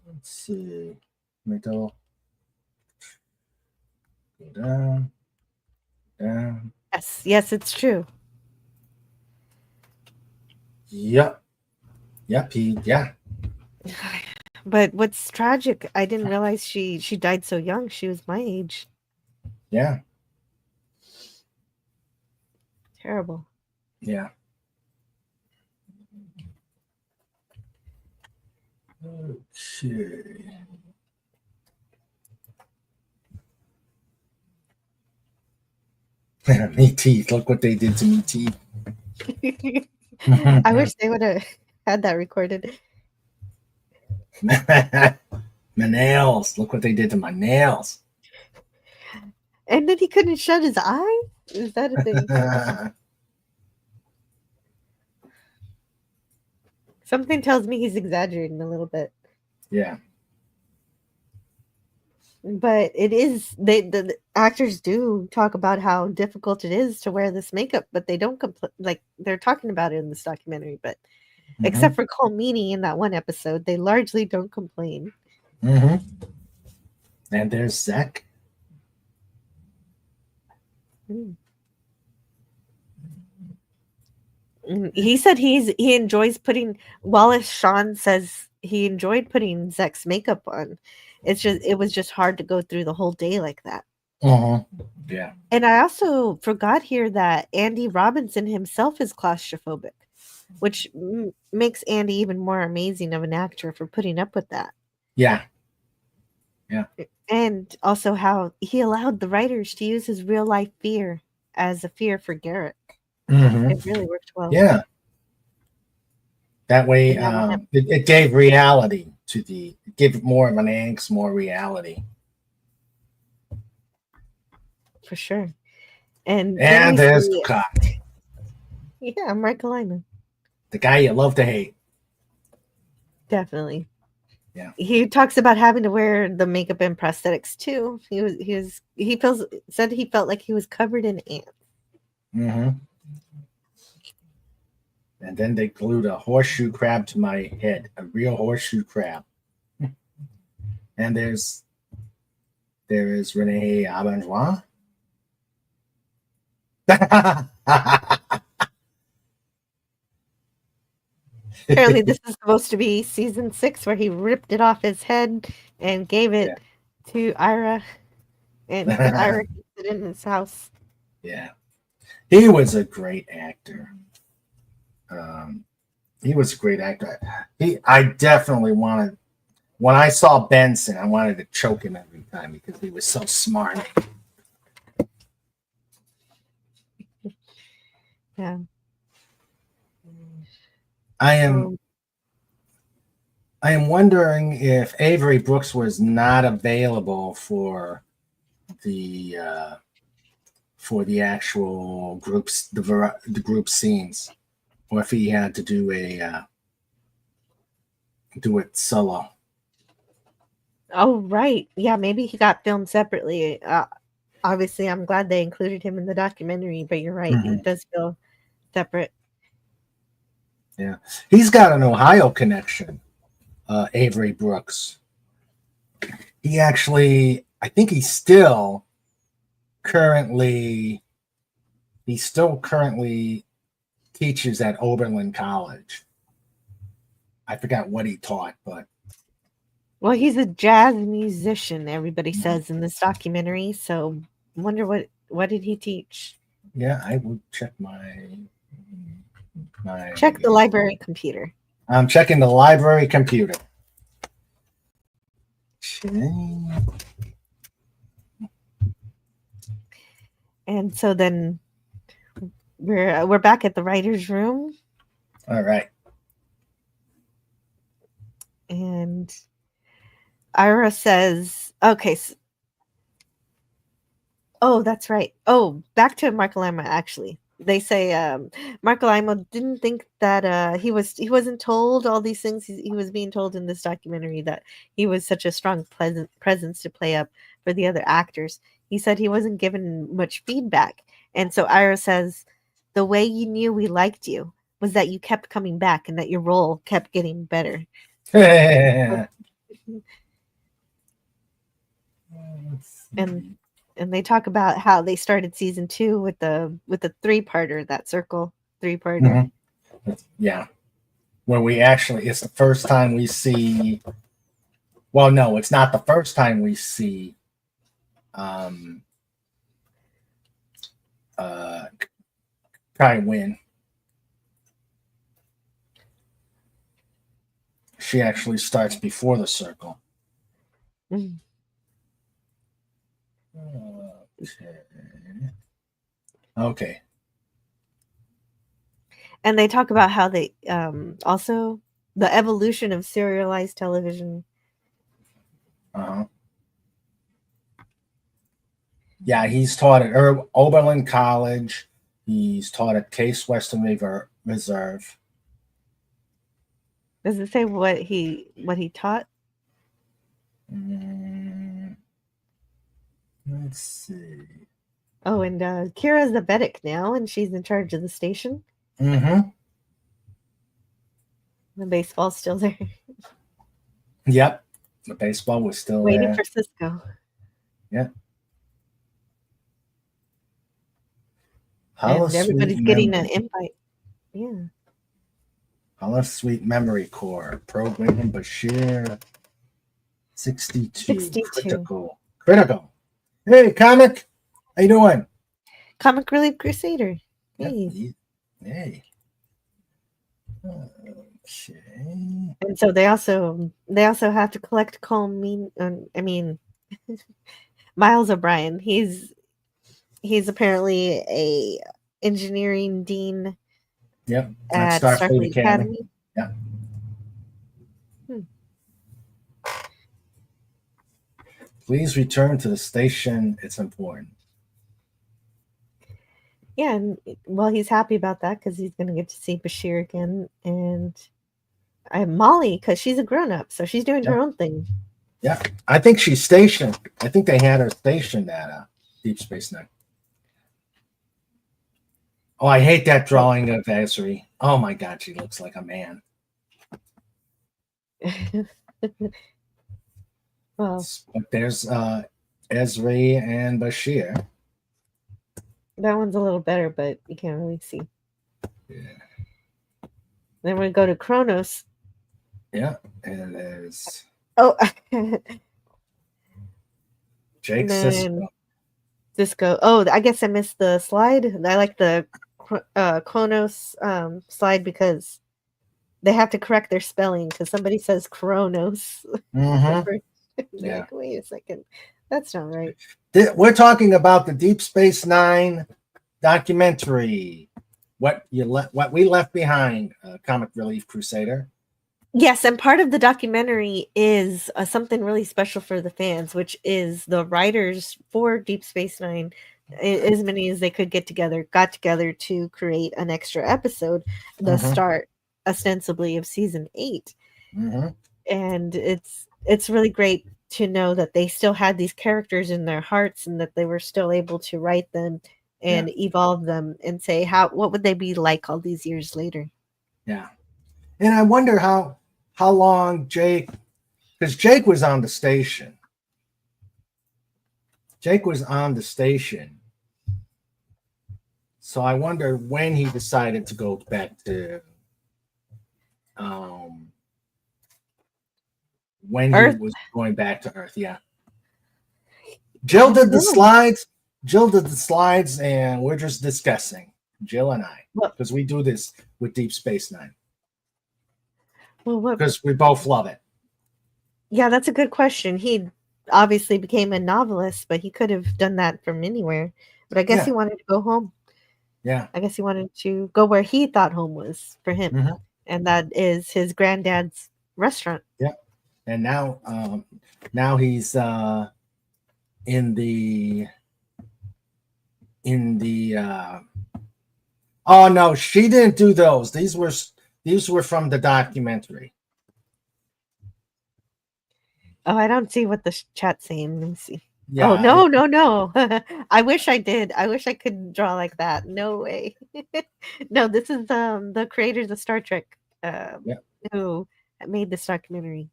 Let's see. Middle. Go down. Down. Yes, it's true. Yep. Yeah. But what's tragic, I didn't realize she died so young. She was my age. Yeah. Terrible. Yeah. Okay. Me teeth. Look what they did to me teeth. I wish they would have had that recorded. My nails. Look what they did to my nails. And then he couldn't shut his eyes? Is that a thing? Something tells me he's exaggerating a little bit. Yeah. But it is, the actors do talk about how difficult it is to wear this makeup, but they don't like they're talking about it in this documentary, but except for Colmini in that one episode, they largely don't complain. And there's Zek. He said he enjoys putting, Wallace Shawn says he enjoyed putting Zek's makeup on. It was just hard to go through the whole day like that. Yeah. And I also forgot here that Andy Robinson himself is claustrophobic, which makes Andy even more amazing of an actor for putting up with that. Yeah. And also how he allowed the writers to use his real life fear as a fear for Garrick. Hmm. It really worked well. Yeah. That way, And that one it gave reality to the, it gave more of an angst, more reality. for sure. And then we And there's see, Scott, yeah, Michael Lyman, the guy you love to hate. definitely. Yeah. He talks about having to wear the makeup and prosthetics too. Said he felt like he was covered in ants. Hmm. And then they glued a horseshoe crab to my head, a real horseshoe crab. And there is Rene Auberjois. Apparently, this is supposed to be season 6 where he ripped it off his head and gave Yeah. it to Ira, and Ira keeps it in his house. Yeah. He was a great actor. Um, he was a great actor. I definitely wanted, when I saw Benson, I wanted to choke him every time because he was so smart. Yeah. I am So, I am wondering if Avery Brooks was not available the actual groups, the group scenes, or if he had to do it solo. oh, right. Yeah, maybe he got filmed separately. Obviously, I'm glad they included him in the documentary, but you're right. Mm-hmm. It does feel separate. Yeah, he's got an Ohio connection. Avery Brooks. He actually, I think currently he still currently teaches at Oberlin College. I forgot what he taught, but Well, he's a jazz musician, everybody says in this documentary. So, wonder what did he teach? yeah, I will check my. Check the library computer. I'm checking the library computer. Okay. And so then we're back at the writers' room, All right. and Ira says, "Okay, oh, that's right. Oh, back to Marco Lama. Actually, they say Marco Lama didn't think that he wasn't told all these things he was being told in this documentary, that he was such a strong pleasant presence to play up for the other actors. He said he wasn't given much feedback, and so Ira says, the way you knew we liked you was that you kept coming back and that your role kept getting better." and and they talk about how they started season 2 with the three-parter, that circle three-parter. Mm-hmm. Yeah, where we actually, it's the first time we see. Well, no, it's not the first time we see um, Kai Wynn. She actually starts before the circle. Mhm. Okay. And they talk about how they also the evolution of serialized television. Uh-huh. Yeah, he's taught at Oberlin College. He's taught at Case Western Reserve. Does it say what he taught? Let's see. Oh, and Kira's the medic now, and she's in charge of the station. Mm-hmm. The baseball's still there, Yep. The baseball was still waiting there. for Cisco. Yep. And everybody's getting an invite. Yeah. Hello, Sweet Memory Core. Program Bashir 62. 62. Critical. Hey, comic. How you doing? Comic Relief Crusader. Yep. Hey. Hey. Okay. And so they also have to collect Miles O'Brien. He's apparently a engineering dean Yep. At at Starfleet Starfleet Academy. Academy. Yeah. Hmm. Please return to the station. It's important. Yeah, and well, he's happy about that because he's going to get to see Bashir again, and I have Molly because she's a grown up, so she's doing her Yep. own thing. Yeah. I think she's stationed. I think they had her stationed at Deep Space Nine. Oh, I hate that drawing of Esri. Oh my God, she looks like a man. Well, But there's Esri and Bashir. that one's a little better, but you can't really see. Yeah. Then we go to Kronos. Yeah. And there's Oh, Jake and then Sisko. Disco. Oh, I guess I missed the slide. I like the Kronos slide because they have to correct their spelling because somebody says Kronos. Mm-hmm. They're Yeah. like, wait a second, that's not right. We're talking about the Deep Space Nine documentary. What we left behind, Comic Relief Crusader. Yes, and part of the documentary is something really special for the fans, which is the writers for Deep Space Nine, as many as they could got together to create an extra episode, the Mm-hmm. start ostensibly of season 8. Mm-hmm. And it's really great to know that they still had these characters in their hearts and that they were still able to write them and evolve them and say what would they be like all these years later. Yeah. And I wonder how long Jake, because Jake was on the station. Jake was on the station. So I wonder when he decided to go back to when he Earth. was going back to Earth. Yeah. Jill did the No. slides. Jill did the slides, and we're just discussing, Jill and I, Well, because we do this with Deep Space Nine. what? Because we both love it. Yeah, that's a good question. He obviously became a novelist, but he could have done that from anywhere. But I guess he wanted to go home. Yeah. I guess he wanted to go where he thought home was for him, Mm-hmm. and that is his granddad's restaurant. Yeah. And now he's in the oh no, she didn't do those. These were from the documentary. Oh, I don't see what the chat's saying. Let me see. Yeah. Oh no. I wish I did. I wish I could draw like that. No way. No, this is the creators of Star Trek who made this documentary.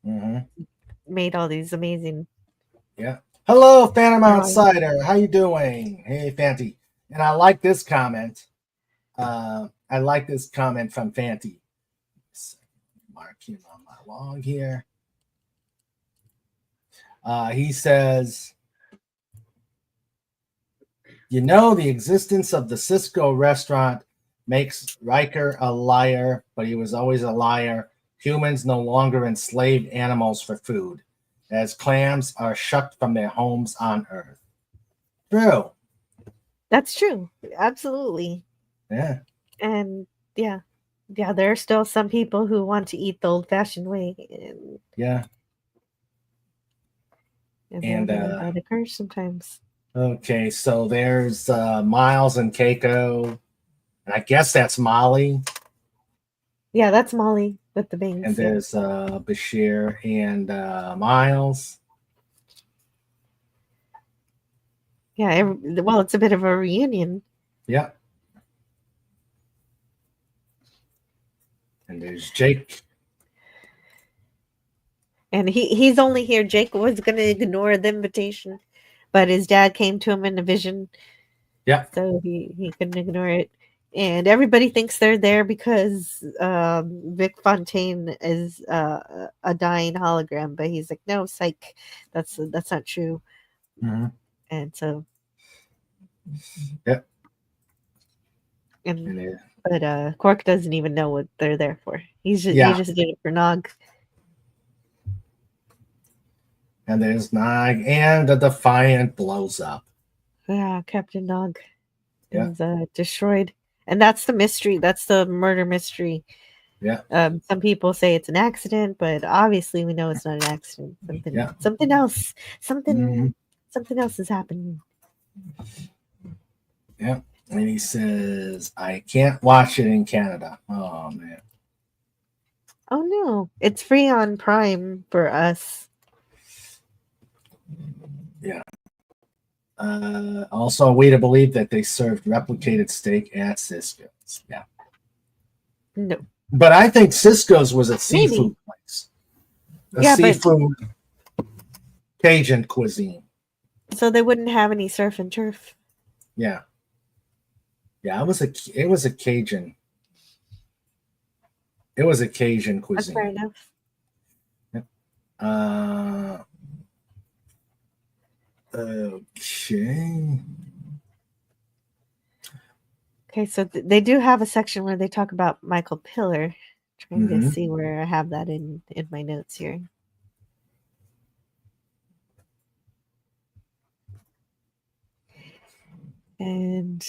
Mm-hmm. Made all these amazing. Yeah. Hello, Phantom drawings. Outsider. How you doing? Hey, Fanty. And I like this comment. I like this comment from Fanty. Mark him on my log here. He says, the existence of the Cisco restaurant makes Riker a liar, but he was always a liar. Humans no longer enslave animals for food, as clams are shucked from their homes on Earth. True. That's true. Absolutely. Yeah. And yeah, there are still some people who want to eat the old-fashioned way, and that occurs sometimes. Okay, so there's Miles and Keiko, and I guess that's Molly. Yeah, that's Molly with the bangs. And there's Bashir and Miles. Yeah, well, it's a bit of a reunion. Yeah. And there's Jake. And he's only here. Jake was going to ignore the invitation, but his dad came to him in a vision. Yeah. So he couldn't ignore it. And everybody thinks they're there because Vic Fontaine is a dying hologram, but he's like, no, psych, that's not true. Mm-hmm. And so, yep. But Quark doesn't even know what they're there for. He just did it for Nog. And there's Nog, and the Defiant blows up. Yeah, Captain Nog Yeah. is destroyed, and that's the mystery. That's the murder mystery. Yeah. Some people say it's an accident, but obviously we know it's not an accident. Yeah. Something else, Hmm. something else is happening. Yeah. And he says, I can't watch it in Canada. Oh, man. Oh no, it's free on Prime for us. Yeah. Also, a way to believe that they served replicated steak at Cisco's. Yeah. No, But I think Cisco's was a maybe. seafood place, a Yeah, but seafood Cajun cuisine. so they wouldn't have any surf and turf. Yeah. Yeah. It was a Cajun. It was a Cajun That's fair cuisine. enough. Uh, okay. Okay, so they do have a section where they talk about Michael Pillar. Trying to Hmm. see where I have that in my notes here. And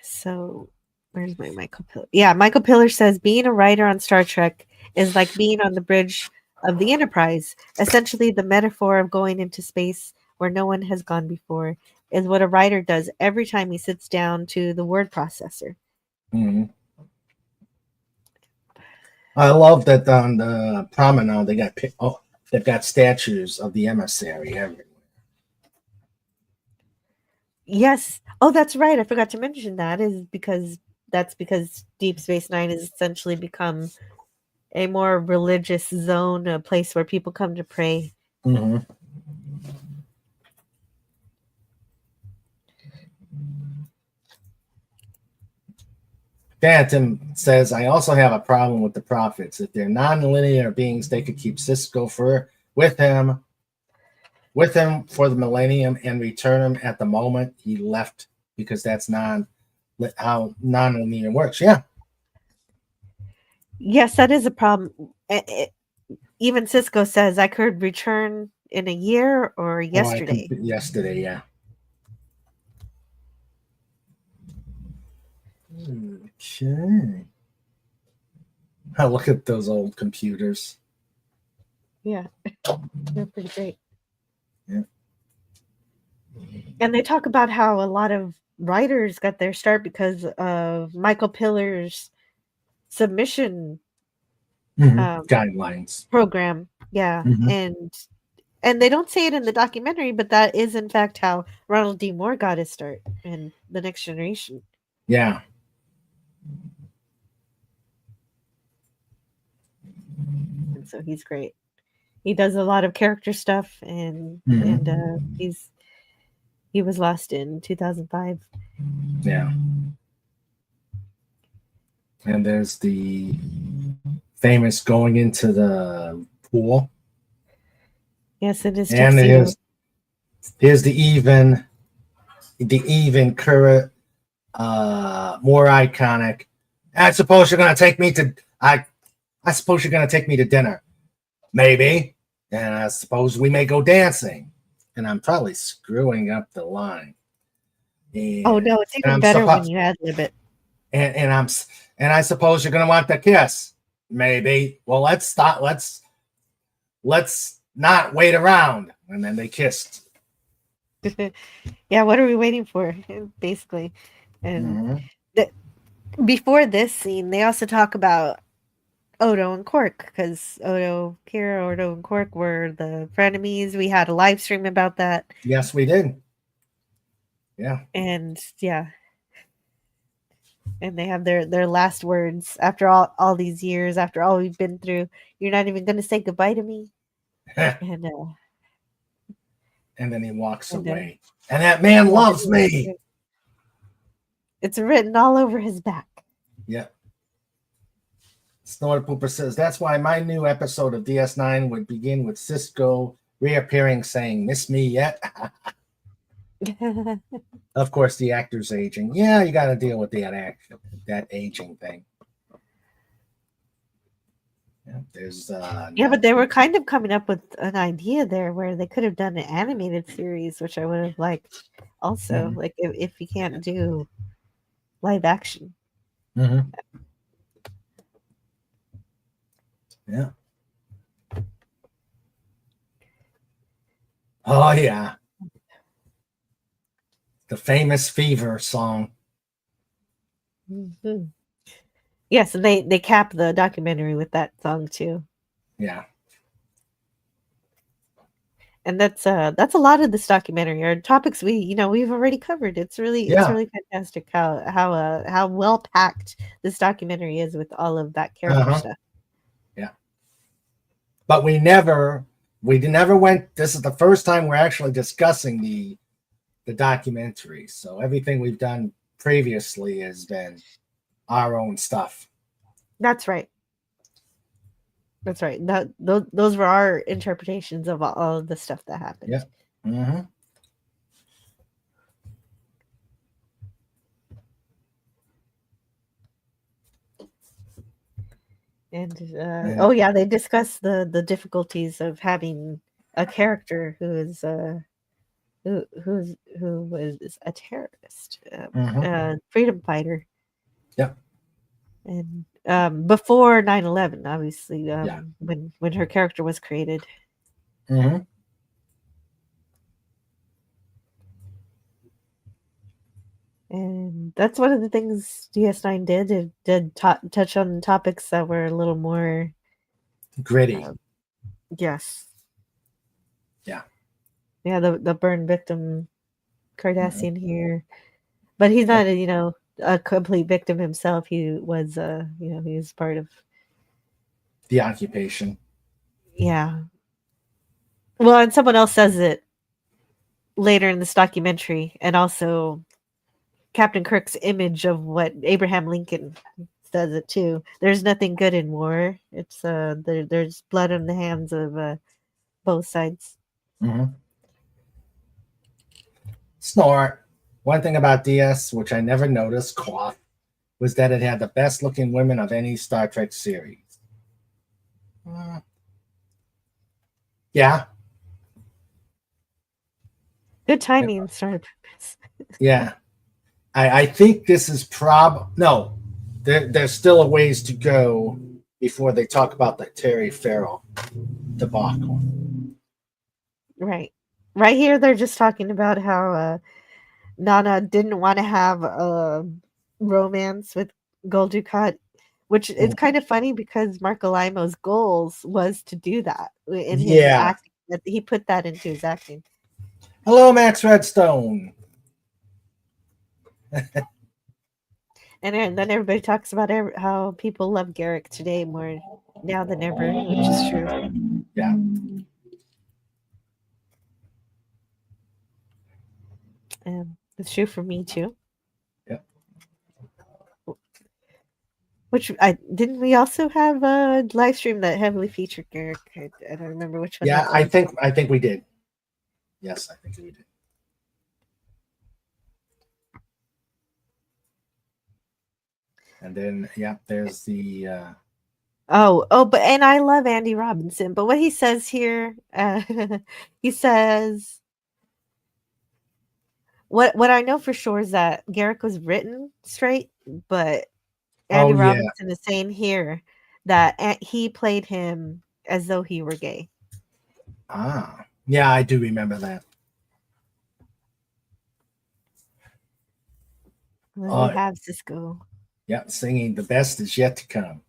so, where's my Michael Pillar? Yeah, Michael Pillar says being a writer on Star Trek is like being on the bridge of the Enterprise. Essentially, the metaphor of going into space where no one has gone before is what a writer does every time he sits down to the word processor. Hmm. I love that on the promenade they've got statues of the emissary everywhere. Yes. Oh, that's right. I forgot to mention that is because that's because Deep Space Nine has essentially become a more religious zone, a place where people come to pray. Hmm. Phantom says, I also have a problem with the prophets. If they're non-linear beings, they could keep Cisco with him for the millennium and return him at the moment he left because that's how non-linear works. Yeah. Yes, that is a problem. Even Cisco says I could return in a year or Oh, I can yesterday. yesterday. Yeah. Okay. I look at those old computers. Yeah, they're pretty great. Yeah. And they talk about how a lot of writers got their start because of Michael Pillar's submission um, Guidelines. program. Yeah, Hmm. and they don't say it in the documentary, but that is in fact how Ronald D. Moore got his start in The Next Generation. Yeah. And so he's great. He does a lot of character stuff, and Hmm. he was lost in 2005. Yeah. And there's the famous going into the pool. Yes, in his And tuxedo. here's the even current more iconic. I suppose you're gonna take me to I suppose you're gonna take me to dinner. Maybe. And I suppose we may go dancing. And I'm probably screwing up the line. Oh And, no, it's and even I'm better when supposed you ad lib it. and I suppose you're gonna want the kiss. Maybe. Well, let's stop. Let's not wait around. And then they kissed. Yeah, what are we waiting for? Basically. And Mhm. th- before this scene, they also talk about Odo and Quark because Odo and Quark were the frenemies. We had a live stream about that, Yes, we did. Yeah. and yeah, and they have their last words after all these years, after all we've been through. You're not even going to say goodbye to me, And and then he walks and away. And that man yeah, then loves he walks me. away. It's written all over his back. Yeah. Snorter Pooper says that's why my new episode of DS9 would begin with Cisco reappearing saying, Miss me yet? Of course, the actor's aging. Yeah, you got to deal with that aging thing. Yeah, there's Yeah, but they were kind of coming up with an idea there where they could have done an animated series, which I would have liked. Also, Mhm. like if you can't do live action, Mhm. Yeah. Oh yeah, the famous Fever song. Mhm. Yes, and they cap the documentary with that song too. Yeah. And that's a lot of this documentary are topics we've already covered. It's Yeah. really fantastic how well packed this documentary is with all of that character Uh-huh. stuff. Yeah. But we never went. This is the first time we're actually discussing the documentary. So everything we've done previously has been our own stuff. That's right. That's right. Those were our interpretations of all of the stuff that happened. Yeah. Mm-hmm. And And oh yeah, they discuss the difficulties of having a character who was a terrorist, mm-hmm. freedom fighter, Yeah. and before 9/11, obviously, Yeah. when her character was created. Mm-hmm. And that's one of the things DS9 did. It did touch on topics that were a little more, Gritty. uh, yes, Yeah. yeah, the burn victim Mm-hmm. Cardassian here, but he's Yep. not a complete victim himself. He was part of, The occupation. yeah. Well, and someone else says it later in this documentary, and also Captain Kirk's image of what Abraham Lincoln says it too. There's nothing good in war. It's there's blood on the hands of both sides. Mm-hmm. Snort. One thing about DS, which I never noticed, cough, was that it had the best looking women of any Star Trek series. Mm, yeah. Good timing, Star Purpose. Yeah. I think this is no. There's still a ways to go before they talk about the Terry Farrell debacle. Right, right here they're just talking about how Nana didn't want to have a romance with Gul Dukat, which is kind of funny because Marco Limo's goals was to do that in his Yeah. acting. That he put that into his acting. Hello, Max Redstone. And then everybody talks about how people love Garrick today more now than ever, which is true. Yeah. It's true for me too. Yep. Which I didn't we also have a live stream that heavily featured Garrick. I don't remember which one Yeah, that I was. think we did. Yes, I think we did. And then yeah, there's the Oh, but and I love Andy Robinson, but what he says here, he says what I know for sure is that Garrick was written straight, but oh Andy yeah. Robinson is saying here that he played him as though he were gay. Yeah, I do remember that. Well, we have Cisco. Yeah, singing "The Best Is Yet to Come."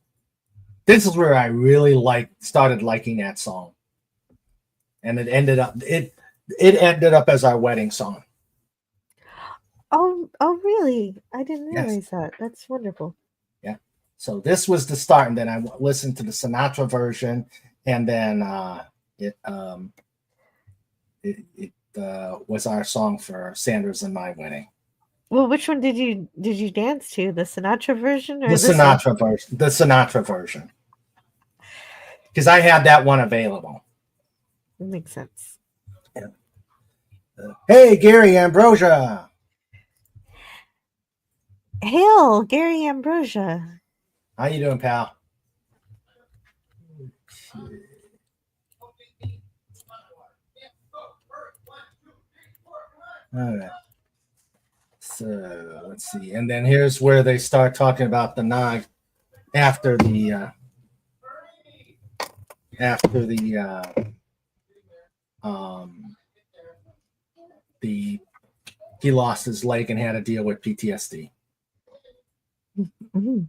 This is where I really started liking that song, and it ended up as our wedding song. Oh, really? I didn't Yes. realize that. That's wonderful. Yeah. So this was the start, and then I listened to the Sinatra version, and then it was our song for Sanders and my wedding. Well, which one did you dance to? The Sinatra version The or this one? Sinatra version. The Sinatra version, because I had that one available. That makes sense. Yeah. Hey, Gary Ambrosia. Hail, Gary Ambrosia. How you doing, pal? All right. So let's see, and then here's where they start talking about the Nog after um the he lost his leg and had to deal with PTSD. Mhm.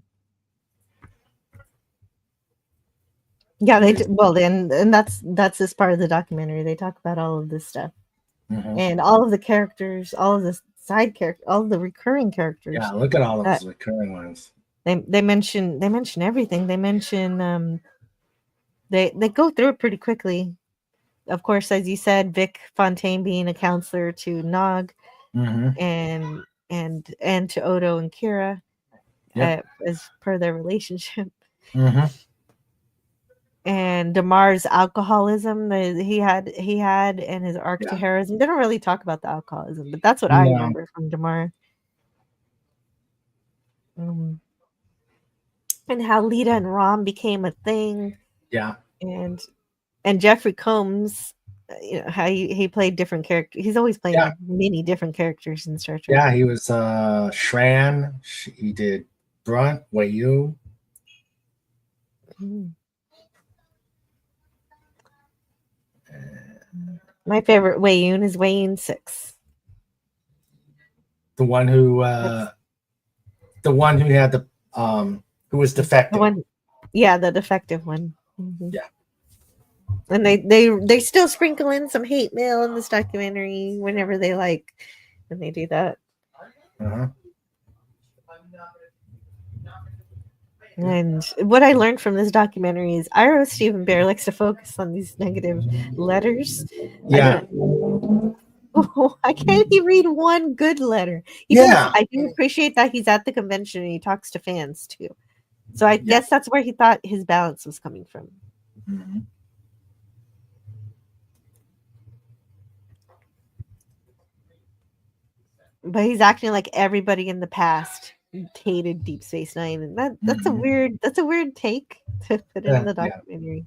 Yeah, well, and that's this part of the documentary. They talk about all of this stuff and all of the characters, all of the side characters, all of the recurring characters. Yeah, look at all of those recurring ones. They mention everything. They mention they go through it pretty quickly. Of course, as you said, Vic Fontaine being a counselor to Nog, and to Odo and Kira, as per their relationship. And Damar's alcoholism that he had and his arc to heroism. They don't really talk about the alcoholism, but that's what I remember from Damar. And how Lita and Rom became a thing. Yeah. And Jeffrey Combs, how he played different characters. He's always playing like many different characters in Star Trek. Yeah, he was Shran. He did Brunt, Wayu. My favorite Wayun is Wayun 6. The one who had the who was defective. The defective one. Yeah. And they still sprinkle in some hate mail in this documentary whenever they like when they do that. And what I learned from this documentary is Ira Stephen Bear likes to focus on these negative letters. Yeah. I can't even read one good letter. I do appreciate that he's at the convention and he talks to fans too. So I guess that's where he thought his balance was coming from. But he's acting like everybody in the past hated Deep Space Nine, and that's a weird take to put in the documentary.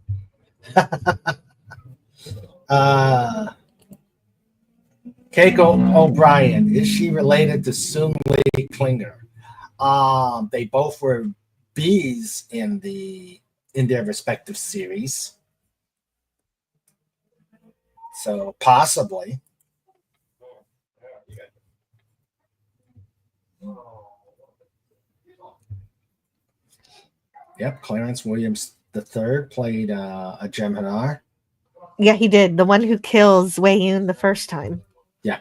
Keiko O'Brien, is she related to Soon Lee Klinger? They both were Bs in their respective series, so possibly. Yep, Clarence Williams III played a Jem'Hadar. Yeah, he did. The one who kills Wei-Yun the first time. Yeah.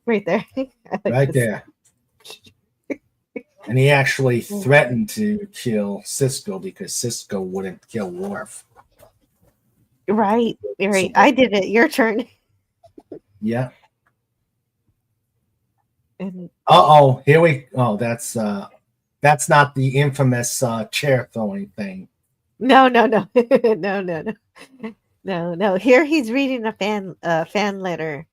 Right there. Right there. And he actually threatened to kill Cisco because Cisco wouldn't kill Worf. Right. Right. I did it. Your turn. Yeah. Here we that's not the infamous chair throwing thing. No. No. Here he's reading a fan letter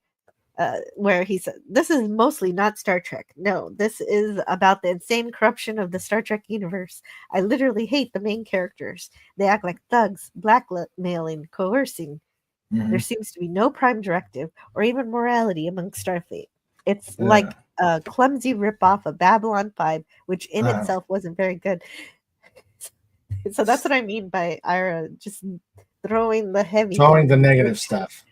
where he said, "This is mostly not Star Trek. No, this is about the insane corruption of the Star Trek universe. I literally hate the main characters. They act like thugs, blackmailing, coercing. There seems to be no prime directive or even morality among Starfleet. It's like a clumsy ripoff of Babylon 5, which in itself wasn't very good." So that's what I mean by Ira just throwing the negative stuff.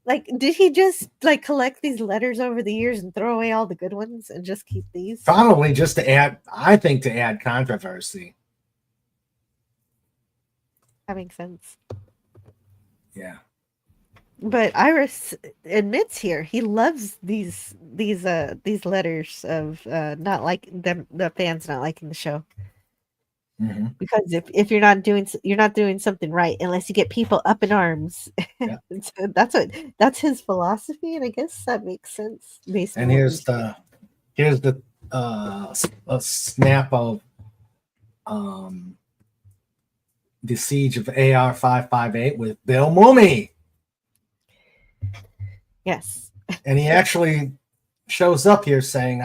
Like, did he just like collect these letters over the years and throw away all the good ones and just keep these? Probably just to add controversy. That makes sense. Yeah. But Iris admits here he loves these letters of not like them, the fans not liking the show. Because if you're not doing something right unless you get people up in arms. Yeah. So that's his philosophy, and I guess that makes sense. And here's the a snap of the Siege of AR 558 with Bill Mumy. Yes. And he actually shows up here saying,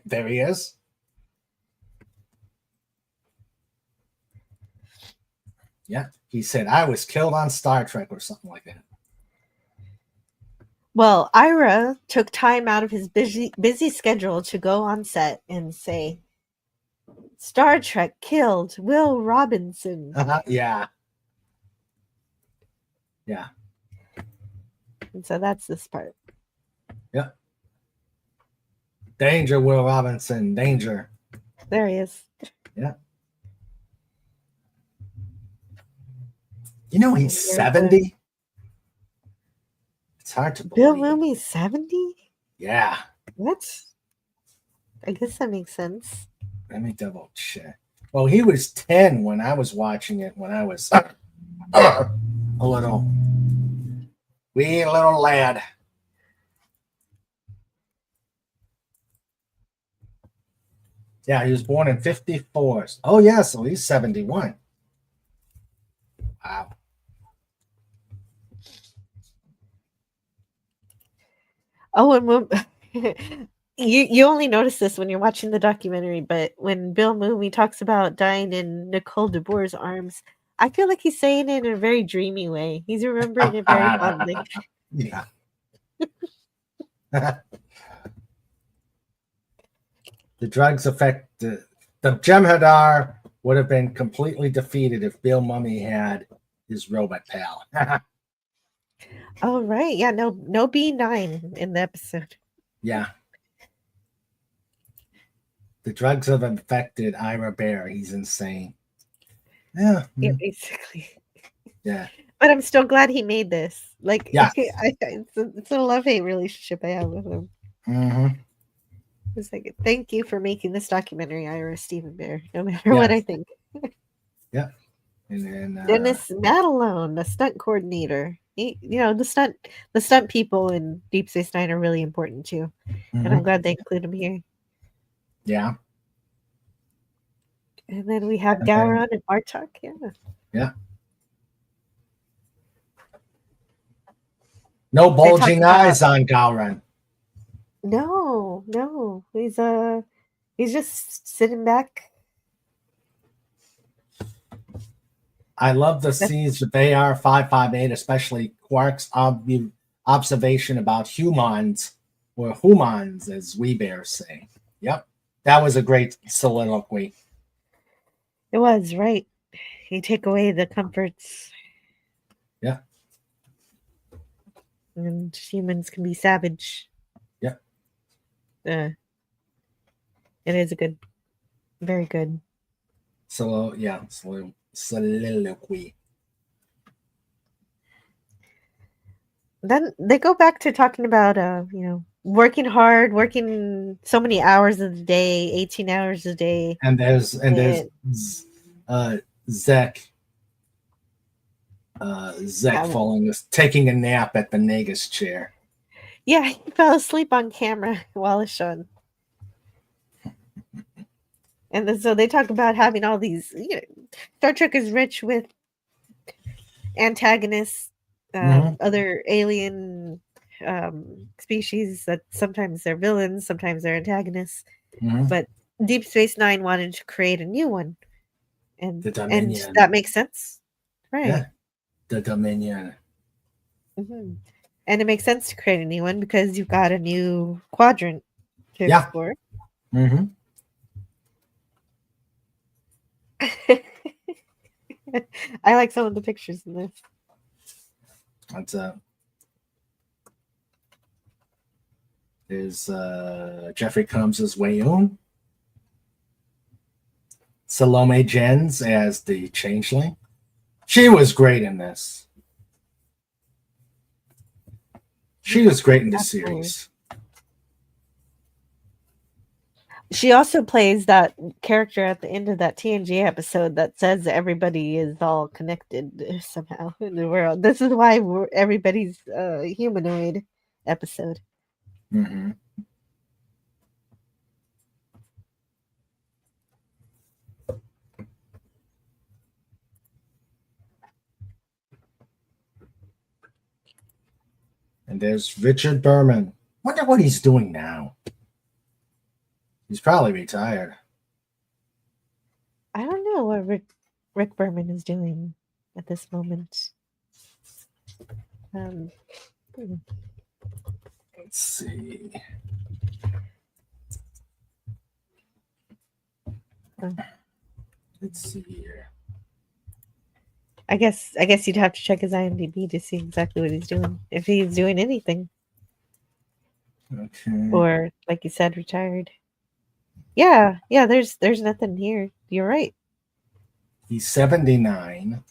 there he is. Yeah. He said, I was killed on Star Trek or something like that. Well, Ira took time out of his busy schedule to go on set and say, Star Trek killed Will Robinson. Yeah. Yeah. And so that's this part. Yeah. Danger, Will Robinson. Danger. There he is. Yeah. You know, he's 70. It's hard to believe. Bill Mooney's 70? Yeah. What? I guess that makes sense. Let me double check. Well, he was 10 when I was watching it, when I was a little wee little lad. Yeah, he was born in 54. Oh, yeah, so he's 71. Wow. Oh, and you only notice this when you're watching the documentary, but when Bill Mooney talks about dying in Nicole DeBoer's arms, I feel like he's saying it in a very dreamy way. He's remembering it very fondly. Yeah. The drugs affect the Jem'Hadar would have been completely defeated if Bill Mummy had his robot pal. Oh right, yeah, no B9 in the episode. Yeah. The drugs have infected Ira Bear. He's insane. Yeah. Yeah, basically. Yeah. But I'm still glad he made this. Like, yeah. It's a love-hate relationship I have with him. Mm-hmm. It's like, thank you for making this documentary, Ira Stephen Bear, no matter what I think. Yeah. And then Dennis Madelone, the stunt coordinator. The stunt people in Deep Space Nine are really important too. And I'm glad they include him here. Yeah. And then we have Gowron and Bartok. Yeah. Yeah. No bulging eyes on Gowron. No. He's just sitting back. I love the scenes with AR-558, especially Quark's observation about humans, or humans, as we bears say. Yep. That was a great soliloquy. It was, right. You take away the comforts. Yeah. And humans can be savage. Yeah. It is a good, very good. Soliloquy. Then they go back to talking about, working hard, working so many hours of the day, 18 hours a day. And there's Zek. Zek taking a nap at the Negus chair. Yeah, he fell asleep on camera while it's shown. And then, so they talk about having all these. Star Trek is rich with antagonists, other alien species that sometimes they're villains, sometimes they're antagonists. But Deep Space Nine wanted to create a new one, and that makes sense, right? Yeah. The Dominion. And it makes sense to create a new one because you've got a new quadrant to explore. I like some of the pictures in this. That's is Jeffrey Combs' Wayoon. Salome Jens as the Changeling. She was great in this. She was great in the series. She also plays that character at the end of that TNG episode that says everybody is all connected somehow in the world. This is why everybody's humanoid episode. And there's Richard Berman. Wonder what he's doing now. He's probably retired. I don't know what Rick Berman is doing. at this moment. Hmm. Let's see. Oh. Let's see here. I guess you'd have to check his IMDb to see exactly what he's doing. If he's doing anything. Okay. Or like you said, retired. Yeah, there's nothing here. You're right. He's 79.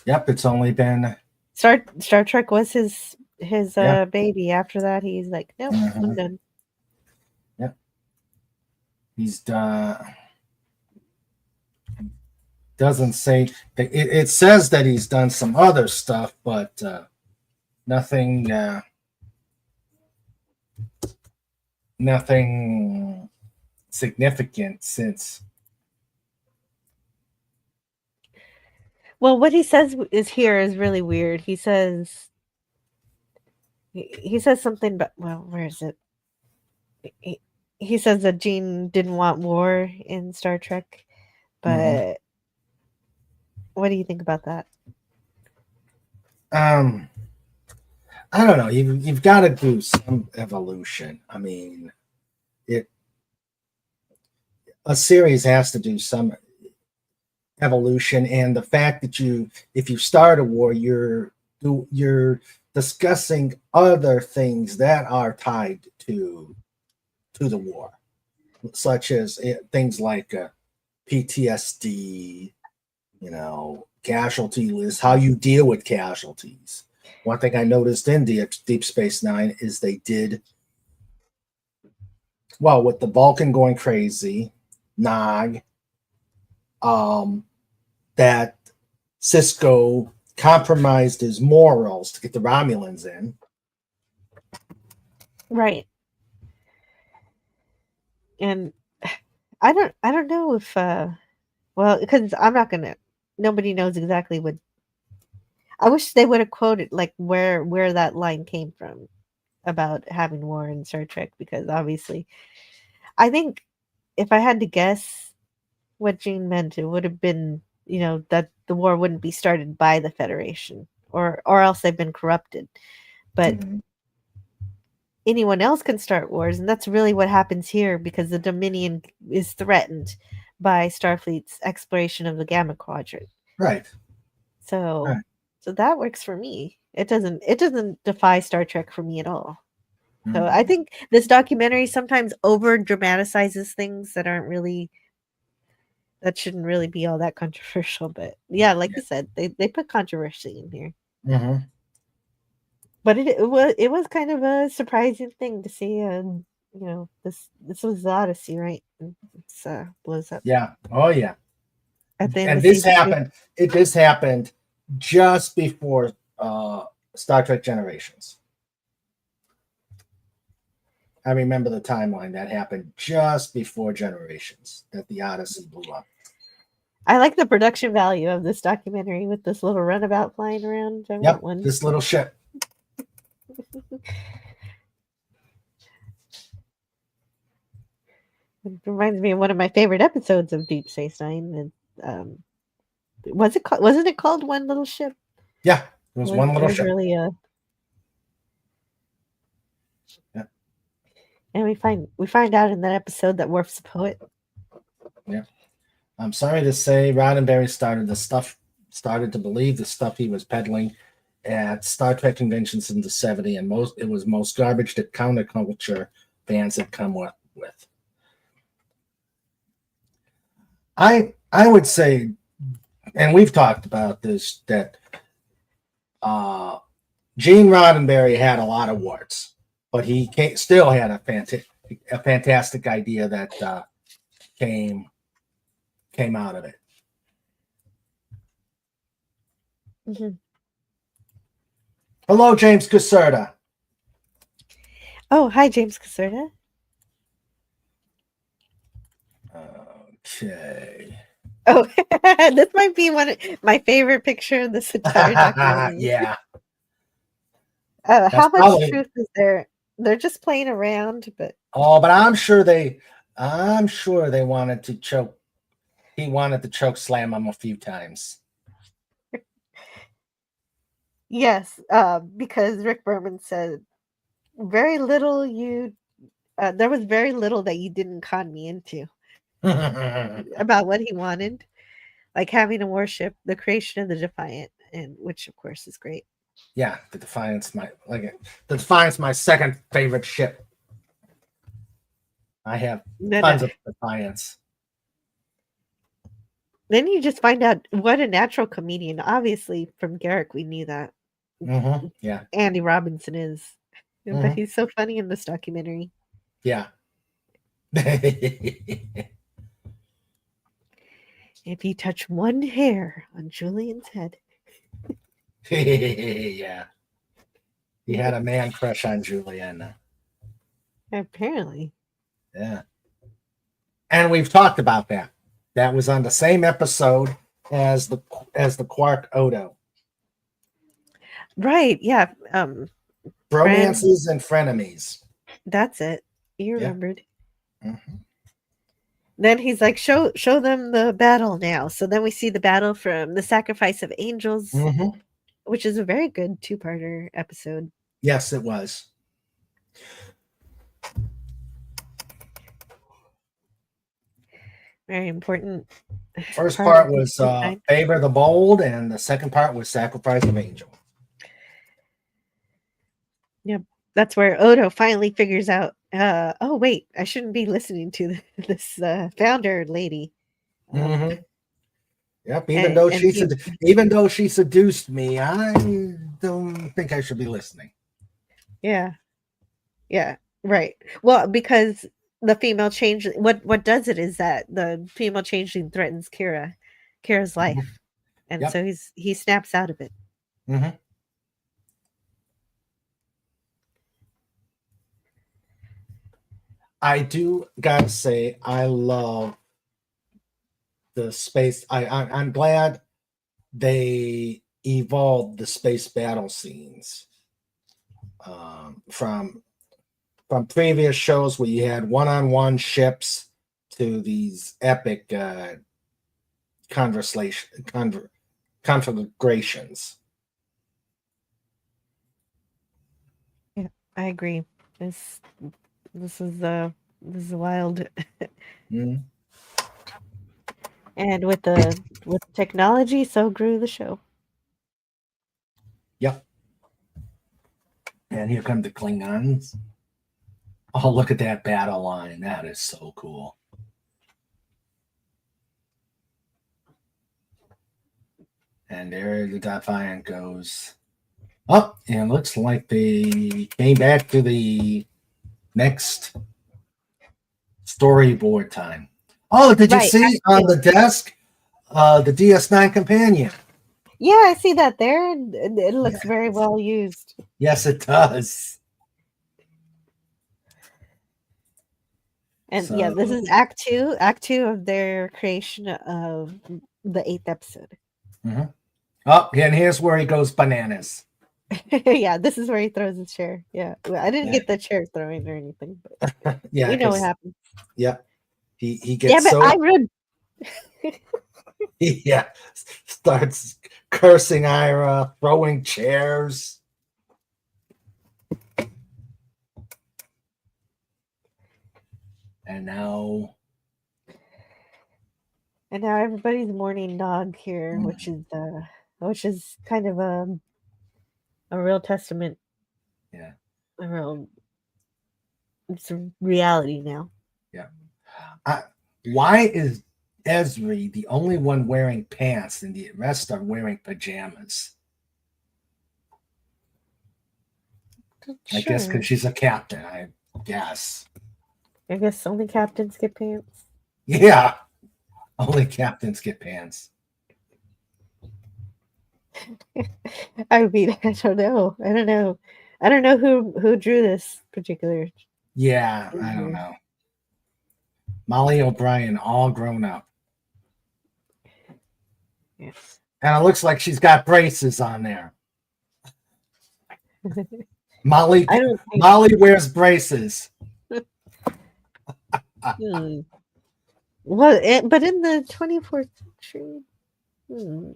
Yep, it's only been Star Trek was his yeah. baby. After that he's like, nope, I'm Uh-huh. done. Yep. He's doesn't say it says that he's done some other stuff, but nothing nothing significant since. Well, what he says is here is really weird. He says something but well, where is it? He, he says that Gene didn't want war in Star Trek, Mhm. but what do you think about that? um I don't know. You've got to do some evolution. I mean, it a series has to do some evolution, and the fact that if you start a war, you're discussing other things that are tied to the war, such as things like PTSD, casualty list, how you deal with casualties. One thing I noticed in Deep Space Nine is they did well with the Vulcan going crazy, Nog, um, that Cisco compromised his morals to get the Romulans in. Right. And I don't know if well, because I'm not gonna nobody knows exactly what I wish they would have quoted like where that line came from about having war in Star Trek, because obviously I think if I had to guess what Gene meant, it would have been, that the war wouldn't be started by the Federation, or else they've been corrupted. But Mm-hmm. anyone else can start wars, and that's really what happens here because the Dominion is threatened by Starfleet's exploration of the Gamma Quadrant. Right. So Right. so that works for me. It doesn't defy Star Trek for me at all. So I Mm-hmm. think this documentary sometimes over dramatizes things that shouldn't really be all that controversial. But yeah, like you said, they put controversy in here. Mm-hmm. But it was kind of a surprising thing to see. This was the Odyssey, right? And it's blows up Yeah. Oh yeah. at the end And of season 2. this happened just before Star Trek Generations. I remember the timeline that happened just before Generations that the Odyssey blew up. I like the production value of this documentary with this little runabout flying around. I want Yep, one. this little ship. It reminds me of one of my favorite episodes of Deep Space Nine. And wasn't it called One Little Ship? Yeah, it was one It little was ship. really Yeah, and we find out in that episode that Worf's a poet. yeah. I'm sorry to say, Roddenberry started to believe the stuff he was peddling at Star Trek conventions in the '70s, and it was most garbage that counterculture fans had come up with. I would say, and we've talked about this, that uh, Gene Roddenberry had a lot of warts, but he still had a fantastic idea that came came out of it. Hmm. Hello, James Caserta. Oh, hi, James Caserta. Okay. Oh, this might be my favorite picture in this entire documentary. Yeah, that's How much probably. truth is there? They're just playing around, but Oh, but I'm sure they wanted to choke he wanted to choke slam him a few times. Yes, because Rick Berman said very little you. There was very little that you didn't con me into about what he wanted, like having to worship the creation of the Defiant, and which of course is great. Yeah, the Defiant's the Defiant's my second favorite ship. I have tons of Defiants. Then you just find out what a natural comedian. Obviously, from Garrick, we knew that. Yeah. Andy Robinson is, but he's so funny in this documentary. Yeah. If you touch one hair on Julian's head. Yeah. He had a man crush on Julian. Apparently. Yeah. And we've talked about that. That was on the same episode as the Quark Odo. Right. Yeah. Romances and frenemies. That's it. You remembered. Yeah. Then he's like, show them the battle now. So then we see the battle from the Sacrifice of Angels, which is a very good 2-parter episode. Yes, it was. Very important. First part was Favor the Bold, and the second part was Sacrifice of Angel. Yep. That's where Odo finally figures out, oh, wait, I shouldn't be listening to this founder lady. Yep. Even though she seduced me, I don't think I should be listening. Yeah. Yeah. Right. Well, because the female change, what does it is that the female changeling threatens Kira's life, and so he snaps out of it. I do gotta say, I love the space. I'm glad they evolved the space battle scenes from previous shows where you had one-on-one ships to these epic conflagrations. Yeah, I agree. This is wild. And with the technology, so grew the show. Yep. And here come the Klingons. Oh, look at that battle line. That is so cool. And there the Defiant goes. Oh, and it looks like they came back to the next storyboard time. Oh, did you see on the desk the DS9 companion? Yeah, I see that there. It looks very well used. Yes, it does. And yeah, this is Act 2 of their creation of the 8th episode. Oh, and here's where he goes bananas. Yeah, this is where he throws his chair. Yeah, I didn't get the chair throwing or anything, but yeah, we know what happens. Yeah, he gets I read. Yeah, starts cursing Ira, throwing chairs. And now everybody's mourning Nog here, which is kind of a real testament. Yeah. It's a reality now. Yeah. Why is Ezri the only one wearing pants and the rest are wearing pajamas? Sure. I guess because she's a captain, I guess. I guess only captains get pants. Yeah. Only captains get pants. I mean, I don't know. I don't know who drew this particular. Yeah, I don't know. Molly O'Brien, all grown up. Yes. And it looks like she's got braces on there. Molly wears braces. But in the 24th century, hmm,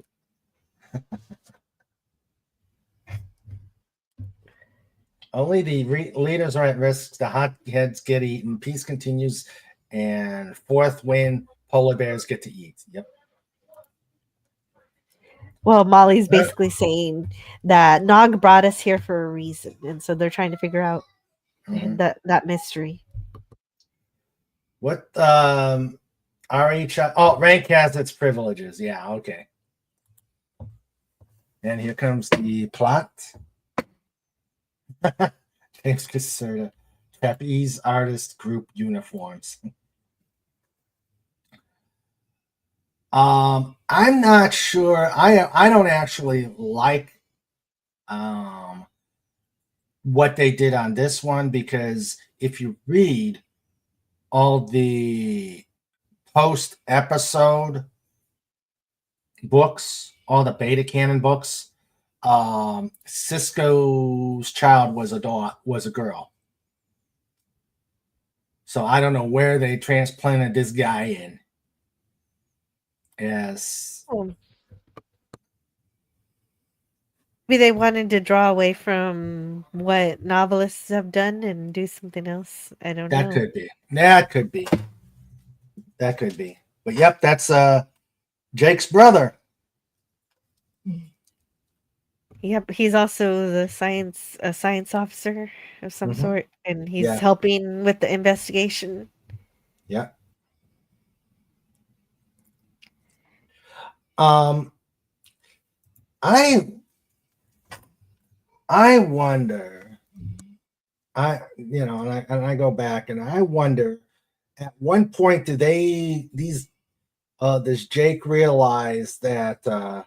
Only the leaders are at risk. The hotheads get eaten. Peace continues, and fourth win. Polar bears get to eat. Yep. well, Molly's basically saying that Nog brought us here for a reason, and so they're trying to figure out Mm-hmm. that mystery. What RH? Oh, rank has its privileges. Yeah. Okay. And here comes the plot. James Caserta, trapeze artist group uniforms. I'm not sure. I don't actually like what they did on this one, because if you read all the post episode books, all the beta canon books, Cisco's child was a girl. So I don't know where they transplanted this guy in as. Oh. Maybe they wanted to draw away from what novelists have done and do something else. I don't That know. could be. That could be. That could be. But yep, that's Jake's brother. Yep, he's also a science officer of some Mm-hmm. sort, and he's Yeah. helping with the investigation. Yeah. Um, I I wonder. And I go back and I wonder. At one point, do does Jake realize that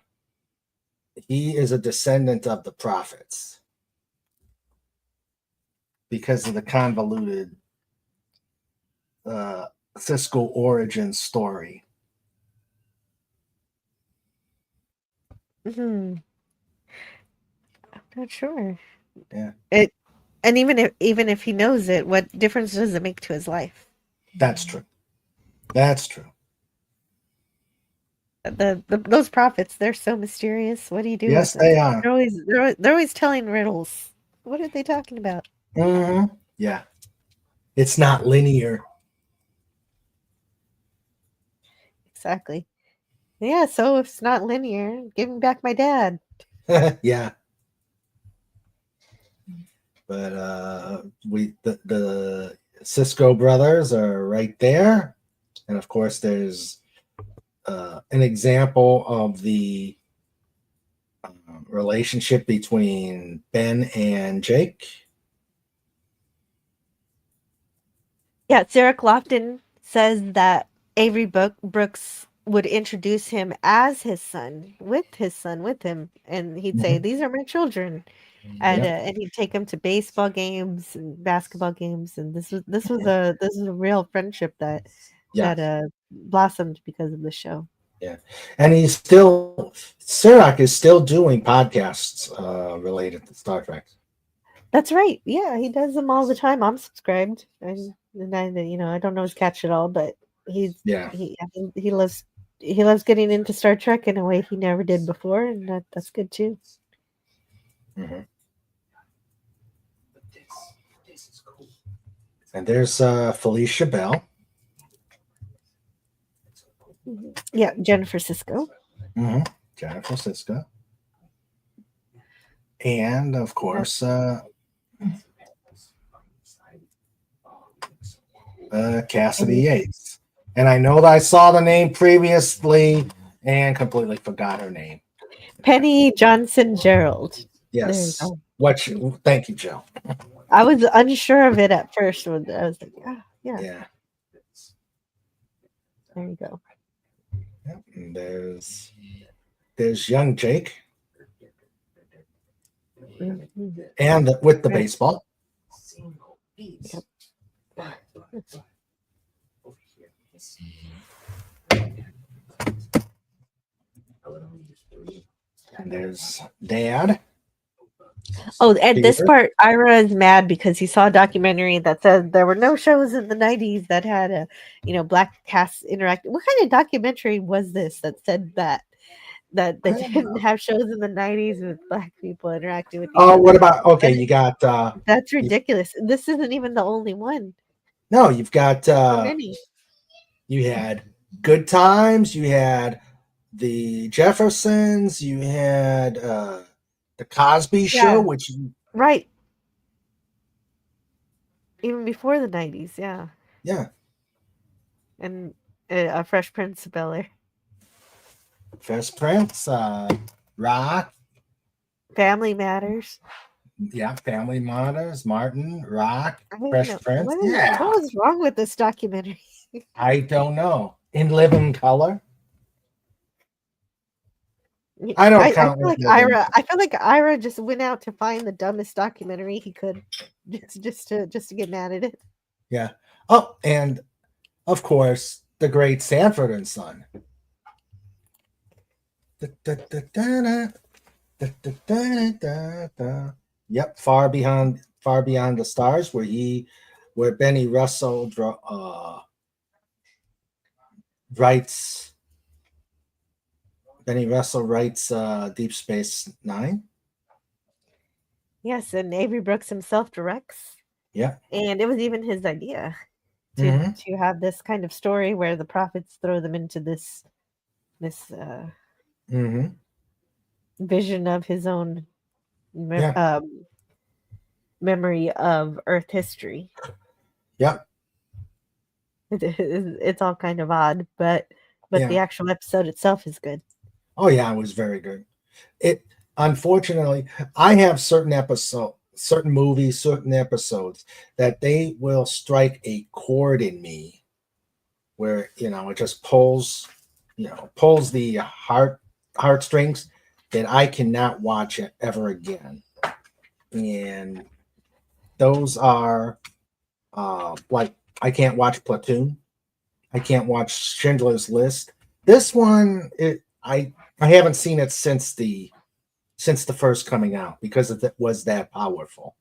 he is a descendant of the prophets because of the convoluted uh, Cisco origin story? Hmm. I'm not sure. Yeah, It and even if he knows it, what difference does it make to his life? that's true. That's true. Those prophets, they're so mysterious. What do you do with Yes, them? they are. They're always telling riddles. What are they talking about? Mm-hmm. Yeah, it's not linear. Exactly. Yeah, so if it's not linear, give me back my dad. Yeah, but the Cisco brothers are right there, and of course there's an example of the relationship between Ben and Jake. Yeah, Sarah Clofton says that Brooks would introduce him as his son with him, and he'd say, Mm-hmm. "These are my children," Yep. and he'd take them to baseball games and basketball games, and this was a real friendship Yeah. that blossomed because of the show. Yeah. And Sirach is still doing podcasts related to Star Trek. That's right. Yeah, he does them all the time. I'm subscribed, and I don't know his catch at all, but he's Yeah. he I think he loves getting into Star Trek in a way he never did before, and that's good too. Mm-hmm. And there's Felicia Bell. Yeah, Jennifer Cisco. Mm-hmm. Jennifer Siska. And of course, Cassidy And Yates. And I know that I saw the name previously and completely forgot her name. Penny Johnson Gerald. There you Yes. go. Thank you, Joe. I was unsure of it at first. When I was like, yeah, Yeah. there you go. Yep. And there's young Jake Mhm. and with the Right. baseball. Yep. And there's Dad. Oh, and this Theater. part, Ira is mad because he saw a documentary that said there were no shows in the '90s that had a, black cast interact. What kind of documentary was this that said that they I don't didn't know. have shows in the '90s with black people interacting with each Oh, other? what about okay? That, You got that's you ridiculous. This isn't even the only one. no, you've got So many. you had Good Times, you had the Jeffersons, you had the Cosby Show, Yeah, which right. Even before the '90s, yeah, yeah, and a Fresh Prince of Bel Air, Fresh Prince, Rock, Family Matters. yeah, Family Matters, Martin, Rock, I don't Fresh know Prince, what yeah. was wrong with this documentary. I don't know. In Living Color, I don't I count feel In like Living. Ira. I feel like Ira just went out to find the dumbest documentary he could, just to get mad at it. Yeah. Oh, and of course, the great Sanford and Son. Da-da-da-da-da, da-da-da-da-da. Yep, far beyond the stars, where Benny Russell writes. Benny Russell writes Deep Space Nine. Yes, and Avery Brooks himself directs, Yeah. and it was even his idea to Mm-hmm. to have this kind of story where the prophets throw them into this Mm-hmm. vision of his own Yeah. memory of Earth history. Yeah. It's all kind of odd, but the Yeah. actual episode itself is good. Oh yeah, it was very good. It unfortunately, I have certain movies, certain episodes that they will strike a chord in me where it just pulls the heartstrings that I cannot watch it ever again. And those are like I can't watch Platoon. I can't watch Schindler's List. This one, I haven't seen it since the first coming out because it was that powerful.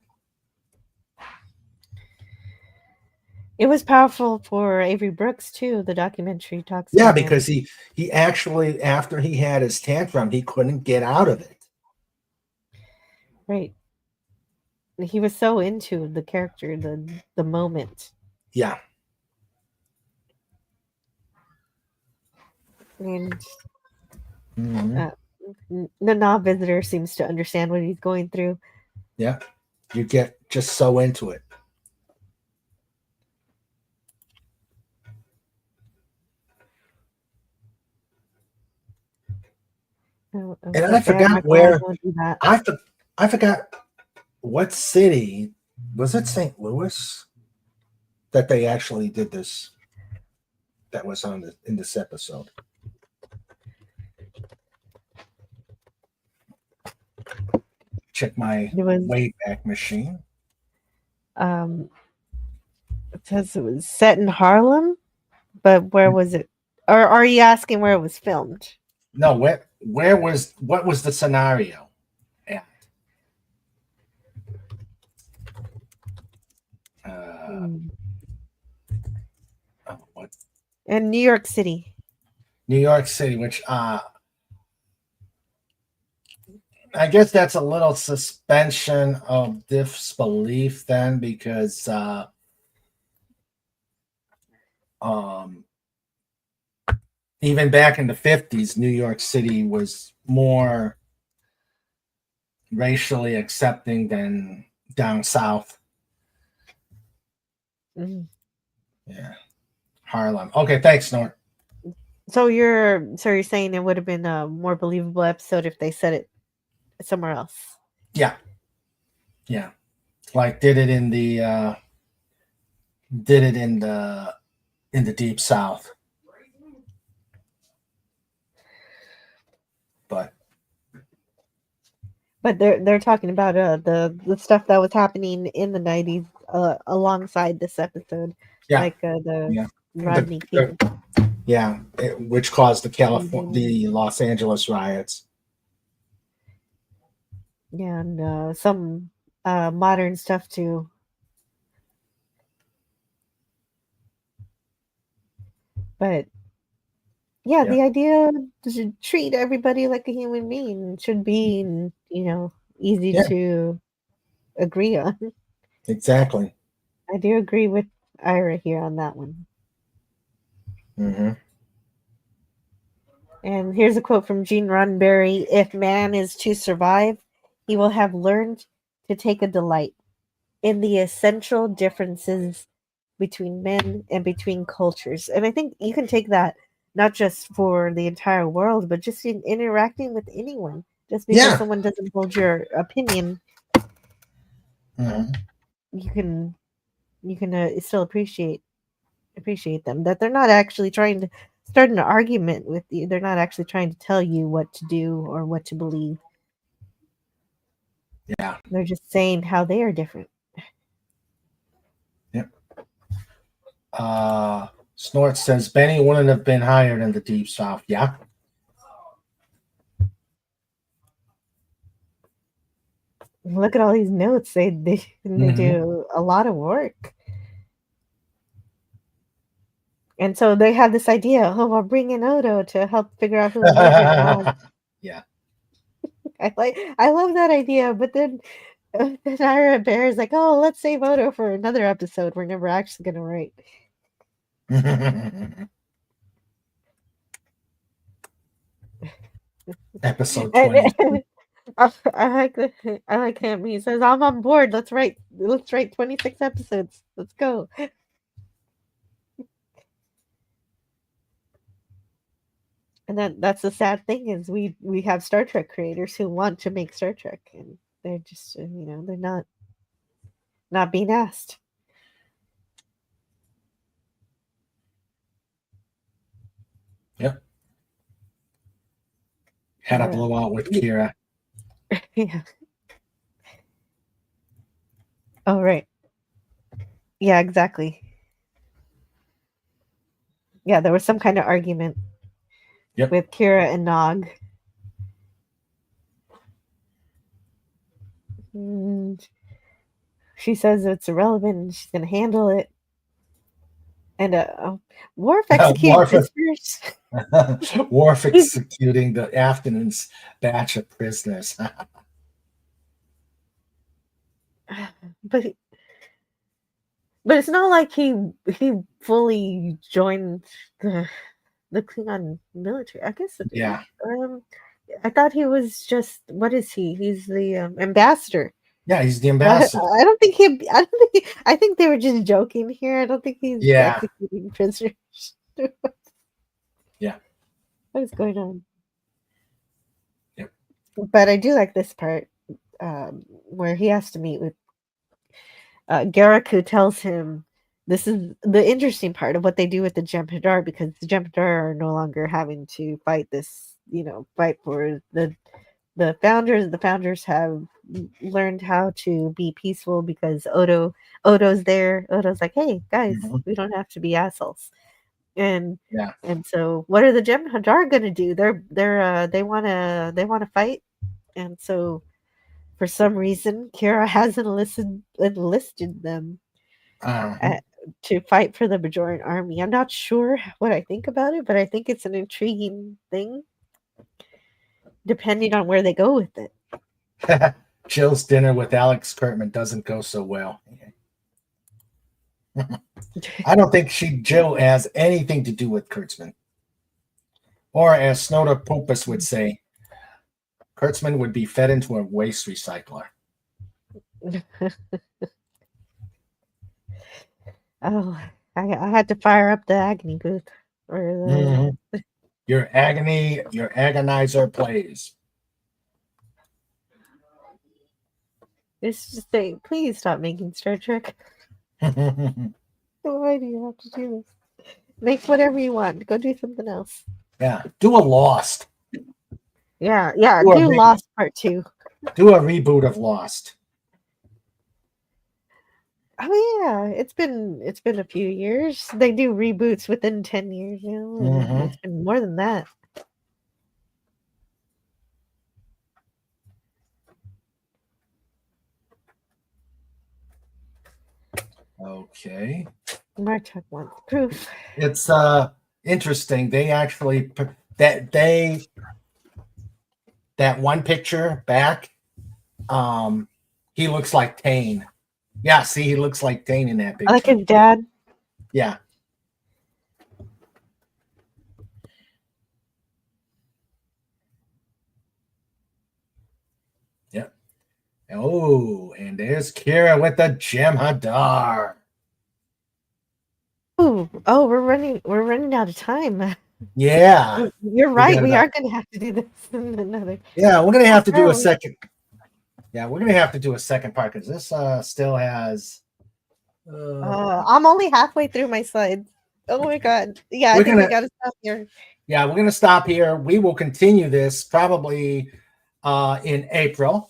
It was powerful for Avery Brooks too. The documentary talks Yeah, about him. because he actually after he had his tantrum, he couldn't get out of it. Right. He was so into the character, the moment. Yeah. And Mhm. uh, the non-visitor seems to understand what he's going through. Yeah. You get just so into it. I'm And so I sad forgot Michael has where won't do that. I forgot what city was it, St. Louis, that they actually did this that was in this episode. Check my It was Wayback Machine. um it says it was set in Harlem, but where was it? Or are you asking where it was filmed? No, what was the scenario at? Uh, Hmm. what In New York City. New York City, which I guess that's a little suspension of disbelief then, because um, even back in the 50s, New York City was more racially accepting than down south. Mhm. Yeah, Harlem. Okay, thanks, Nort. So you're saying it would have been a more believable episode if they said it somewhere else. Yeah, yeah. Like did it in the deep south, but But they're talking about the stuff that was happening in the '90s alongside this episode, yeah, like the yeah. Rodney King. Yeah, which caused shooting. the Los Angeles riots. Yeah, and some modern stuff too. But yeah, Yeah. the idea to treat everybody like a human being should be, easy Yeah. to agree on. Exactly. I do agree with Ira here on that one. Hmm. And here's a quote from Gene Roddenberry: "If man is to survive, he will have learned to take a delight in the essential differences between men and between cultures." And I think you can take that not just for the entire world, but just in interacting with anyone. Just because Yeah. someone doesn't hold your opinion, Hmm. you can still appreciate them. That they're not actually trying to start an argument with you. They're not actually trying to tell you what to do or what to believe. Yeah. They're just saying how they are different. Yep. Snort says Benny wouldn't have been hired in the Deep South. Yeah. Look at all these notes. They Hmm. do a lot of work. And so they have this idea, oh, we'll bring in Odo to help figure out who the Major Nog. Yeah. I love that idea, but then Ira Bear is like, oh, let's save Odo for another episode we're never actually gonna write. Episode And 22. I like him. He says, I'm on board. Let's write 26 episodes. Let's go. And that's the sad thing is we have Star Trek creators who want to make Star Trek, and they're just they're not being asked. Yep. Had a Or blowout with Kira. yeah. Oh right. Yeah, exactly. Yeah, there was some kind of argument Yep. with Kira and Nog. And she says it's irrelevant and she's gonna handle it. And Worf executes Worf, prisoners. Worf He's executing the afternoon's batch of prisoners. but but it's not like he fully joined the Klingon military. I guess it did. Yeah. Um, I thought he was just what is he? He's the ambassador. Yeah, he's the I ambassador. I don't think he. I don't think. I think they were just joking here. I don't think he's Yeah. executing prisoners. Yeah. What is going on? Yep. But I do like this part where he has to meet with Garak, who tells him this is the interesting part of what they do with the Jem'Hadar, because the Jem'Hadar are no longer having to fight this, fight for the founders. The founders have learned how to be peaceful because Odo's there. Odo's like, hey guys, Mhm. we don't have to be assholes. And Yeah. and so what are the Jem'Hadar going to do? They want to fight, and so for some reason Kira hasn't enlisted them Uh-huh. at, to fight for the Bajoran army. I'm not sure what I think about it, but I think it's an intriguing thing, depending on where they go with it. Jill's dinner with Alex Kurtman doesn't go so well. I don't think Jill has anything to do with Kurtzman. Or as Snowder Pupus would say, Kurtzman would be fed into a waste recycler. Oh, I had to fire up the agony booth or the. Mhm. Your agonizer plays. It's just say, please stop making Star Trek. Why do you have to do this? Make whatever you want. Go do something else. Yeah, do a Lost. Yeah. Do a, Do Lost Part 2. do a reboot of Lost. Oh yeah, it's been a few years. They do reboots within 10 years, and Mm-hmm. it's been more than that. Okay. Martok wants proof. It's interesting. They actually that one picture back, he looks like Tane. Yeah, see, he looks like Tane in that I like picture. his dad. Yeah. Yep. Oh, and there's Kira with the Jem'Hadar. Oh, we're running out of time. Yeah. You're We right. got We about are going to have to do this in another. Yeah, we're gonna have to do a Apparently, second. Yeah, we're gonna have to do a second part because this still has. I'm only halfway through my slides. Oh my god. Yeah, I We're think we gonna got to stop here. Yeah, we're gonna stop here. We will continue this probably in April.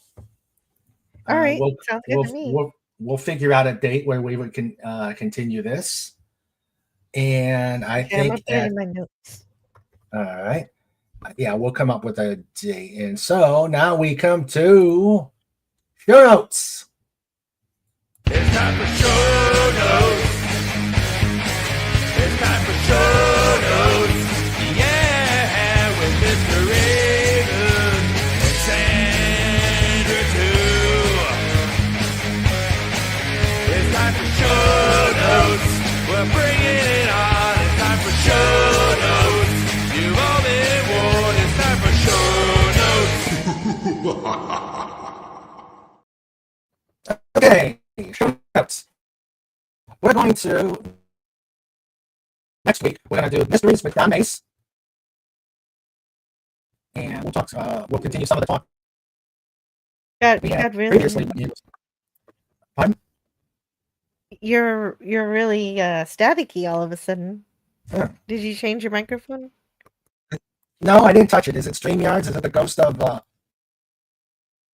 All Uh, right. we'll Sounds good we'll to me. we'll figure out a date where we would continue this, and I Okay, I'm going think to put it at in my notes. all right, yeah, we'll come up with a date, and so now we come to show notes. It's time for show notes. It's time for show notes. Yeah, with Mr. Raven and Sandra too. It's time for show notes. We're bringing it on. It's time for show notes. You've all been warned. It's time for show notes. Okay, show notes. We're going to next week. We're going to do mysteries with Don Mace, and we'll talk. We'll continue some of the talk God, we you had got really, previously. Pardon? you're really staticky all of a sudden. Yeah. Did you change your microphone? No, I didn't touch it. Is it StreamYards? Is it the ghost of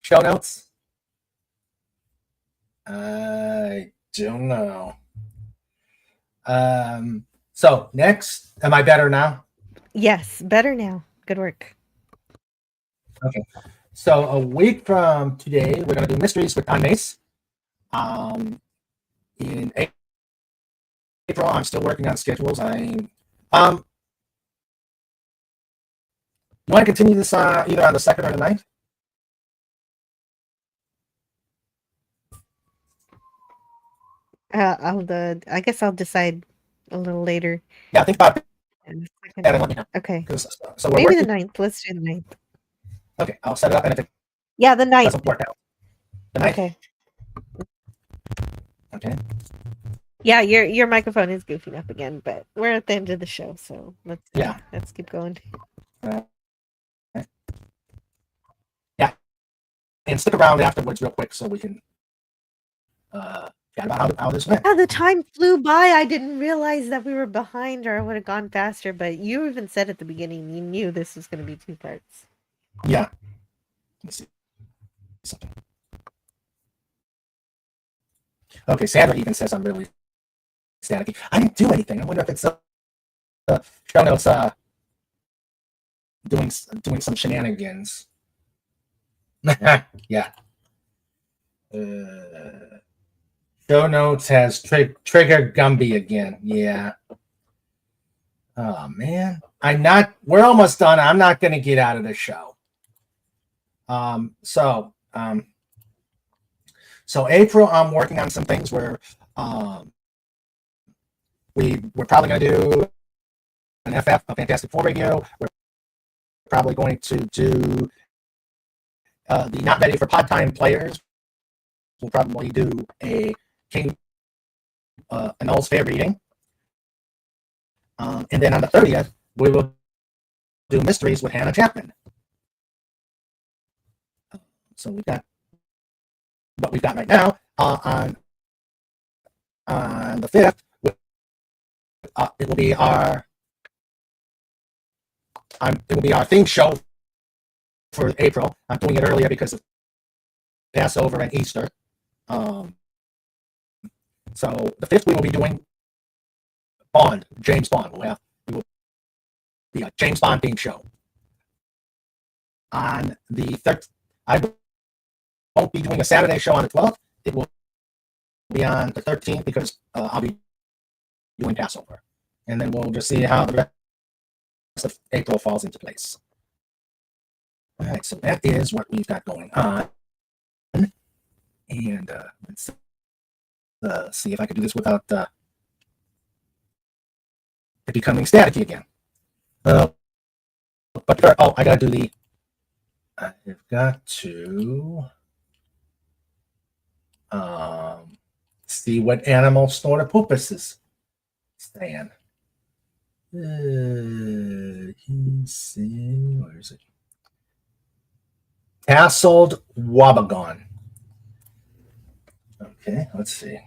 show notes? I don't know. So next, am I better now? Yes, better now. Good work. Okay. So a week from today, we're going to do mysteries with Don Mace. In April, I'm still working on schedules. You want to continue this either on the 2nd or the 9th? I guess I'll decide a little later. Yeah, think about in a second. that and let me know. Okay. So we're Maybe the working. 9th. Let's do the 9th. Okay, I'll set it up, and if it Yeah, the 9th. doesn't work out, the 9th. Okay. Okay. Yeah, your microphone is goofing up again, but we're at the end of the show, so let's keep going. Yeah, and stick around afterwards real quick so we can chat about how this went. Yeah, the time flew by. I didn't realize that we were behind, or I would have gone faster. But you even said at the beginning you knew this was going to be 2 parts. Yeah. Let's see something. Okay, Sandra even says I'm really staticky. I didn't do anything. I wonder if it's show notes doing some shenanigans. Yeah. Show notes has trigger Gumby again. Yeah. Oh man, we're almost done. I'm not going to get out of the show. So April, I'm working on some things where we're probably going to do an FF, a Fantastic Four radio. We're probably going to do the Not Ready for Pod Time players. We'll probably do an All's Fair reading. And then on the 30th, we will do mysteries with Hannah Chapman. So we've got what we've got right now on the 5th. It will be our theme show for April. I'm doing it earlier because of Passover and Easter. So the 5th we will be doing James Bond. We will be a James Bond theme show. On the 3rd, I won't be doing a Saturday show on the 12th. It will be on the 13th because I'll be doing Passover. And then we'll just see how the rest of April falls into place. All right, so that is what we've got going on. And let's see if I can do this without it becoming staticky again. But I gotta do the. I've got to see what animal Snortopupus is saying. Where is it? Tasseled Wabagon. Okay, let's see.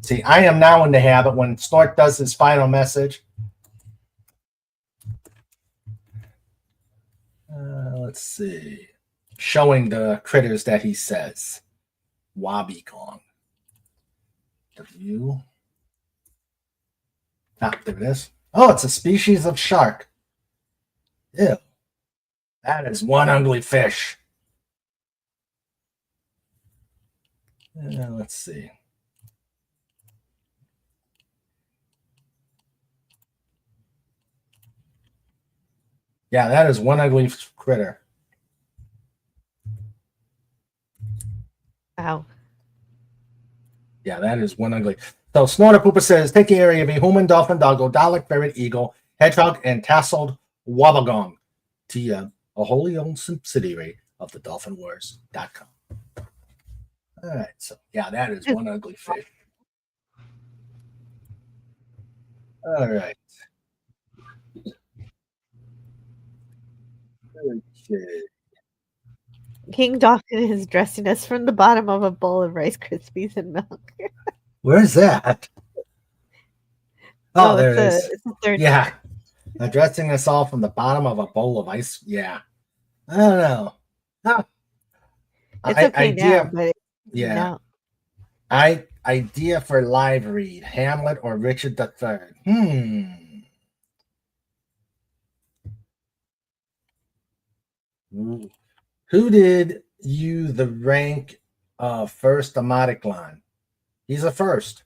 See, I am now in the habit when Snort does his final message. Let's see. Showing the critters that he says. Wabigong. W. Ah, there it is. Oh, it's a species of shark. Ew. That is one ugly fish. Let's see. Yeah, that is one ugly critter. Wow. Yeah, that is one ugly. So Snortopoopa says, take the area of a human, dolphin, doggo, Dalek, ferret, eagle, hedgehog, and tasseled wabagong. TM, a wholly owned subsidiary of the dolphinwars.com. All right, so yeah, that is one ugly fish. All right. Okay. King Dolphin is dressing us from the bottom of a bowl of Rice Krispies and milk. Where's that? Oh, there it is. It's a third. Yeah. Addressing us all from the bottom of a bowl of ice. Yeah. I don't know. Huh. It's okay now, but yeah. No. Idea for live read: Hamlet or Richard III. Who did you the rank of first Emoticon? He's a first.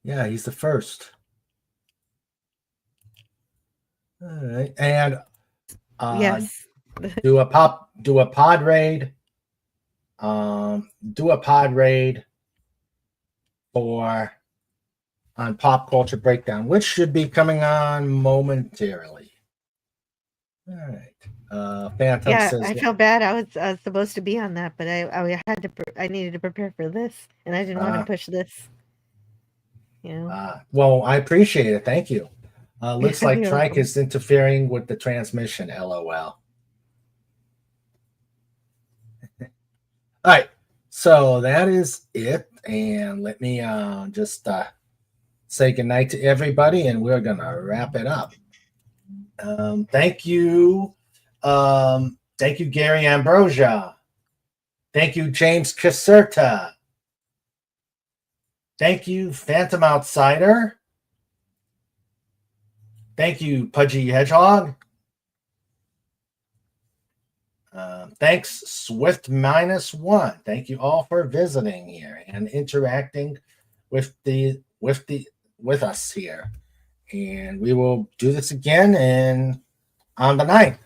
Yeah, he's the first. All right, and yes, do a pod raid. Do a pod raid on Pop Culture Breakdown, which should be coming on momentarily. All right. Phantom yeah. says, I feel bad. I was supposed to be on that, but I had to. I needed to prepare for this, and I didn't want to push this. You know. Well, I appreciate it. Thank you. Looks like You're Trike welcome. is interfering with the transmission. LOL. All right. So that is it. And let me just say goodnight to everybody, and we're going to wrap it up. Thank you. Thank you, Gary Ambrosia. Thank you, James Caserta. Thank you, Phantom Outsider. Thank you, Pudgy Hedgehog. Thanks, Swift -1. Thank you all for visiting here and interacting with us here. And we will do this again on the 9th.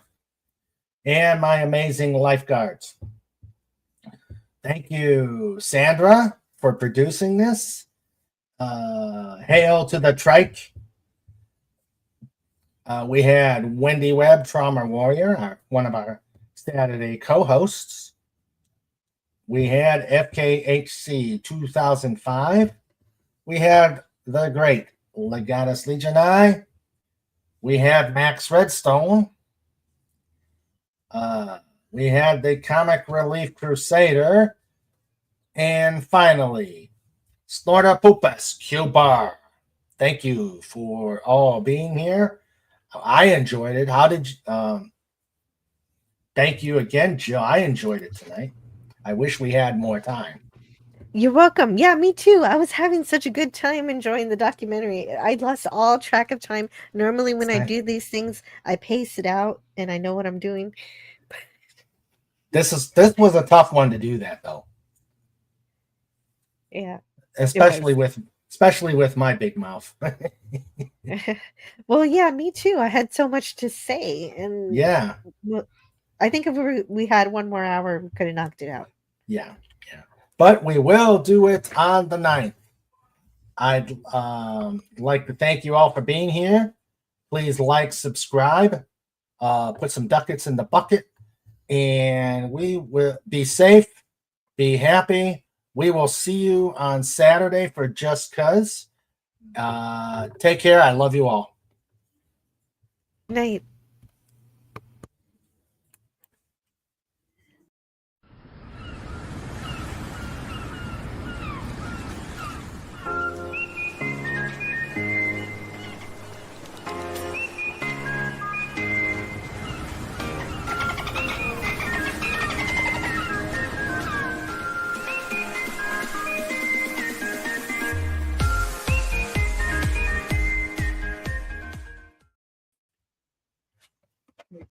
And my amazing lifeguards. Thank you, Sandra, for producing this. Hail to the Trike. We had Wendy Webb, Trauma Warrior, one of our Saturday co-hosts. We had FKHC 2005. We had the great Legatus Legionii. We had Max Redstone. We had the Comic Relief Crusader. And finally, Snortopoopas Q-Bar. Thank you for all being here. I enjoyed it. How did you? Thank you again, Jill. I enjoyed it tonight. I wish we had more time. You're welcome. Yeah, me too. I was having such a good time enjoying the documentary. I lost all track of time. Normally, when I do these things, I pace it out and I know what I'm doing. This was a tough one to do that though, Yeah. especially with my big mouth. Well, yeah, me too. I had so much to say, and Yeah, I think if we had 1 more hour, we could have knocked it out. yeah. But we will do it on the 9th. I'd like to thank you all for being here. Please like, subscribe, put some ducats in the bucket, and we will be safe, be happy. We will see you on Saturday for Just Cuz. Take care. I love you all. Night.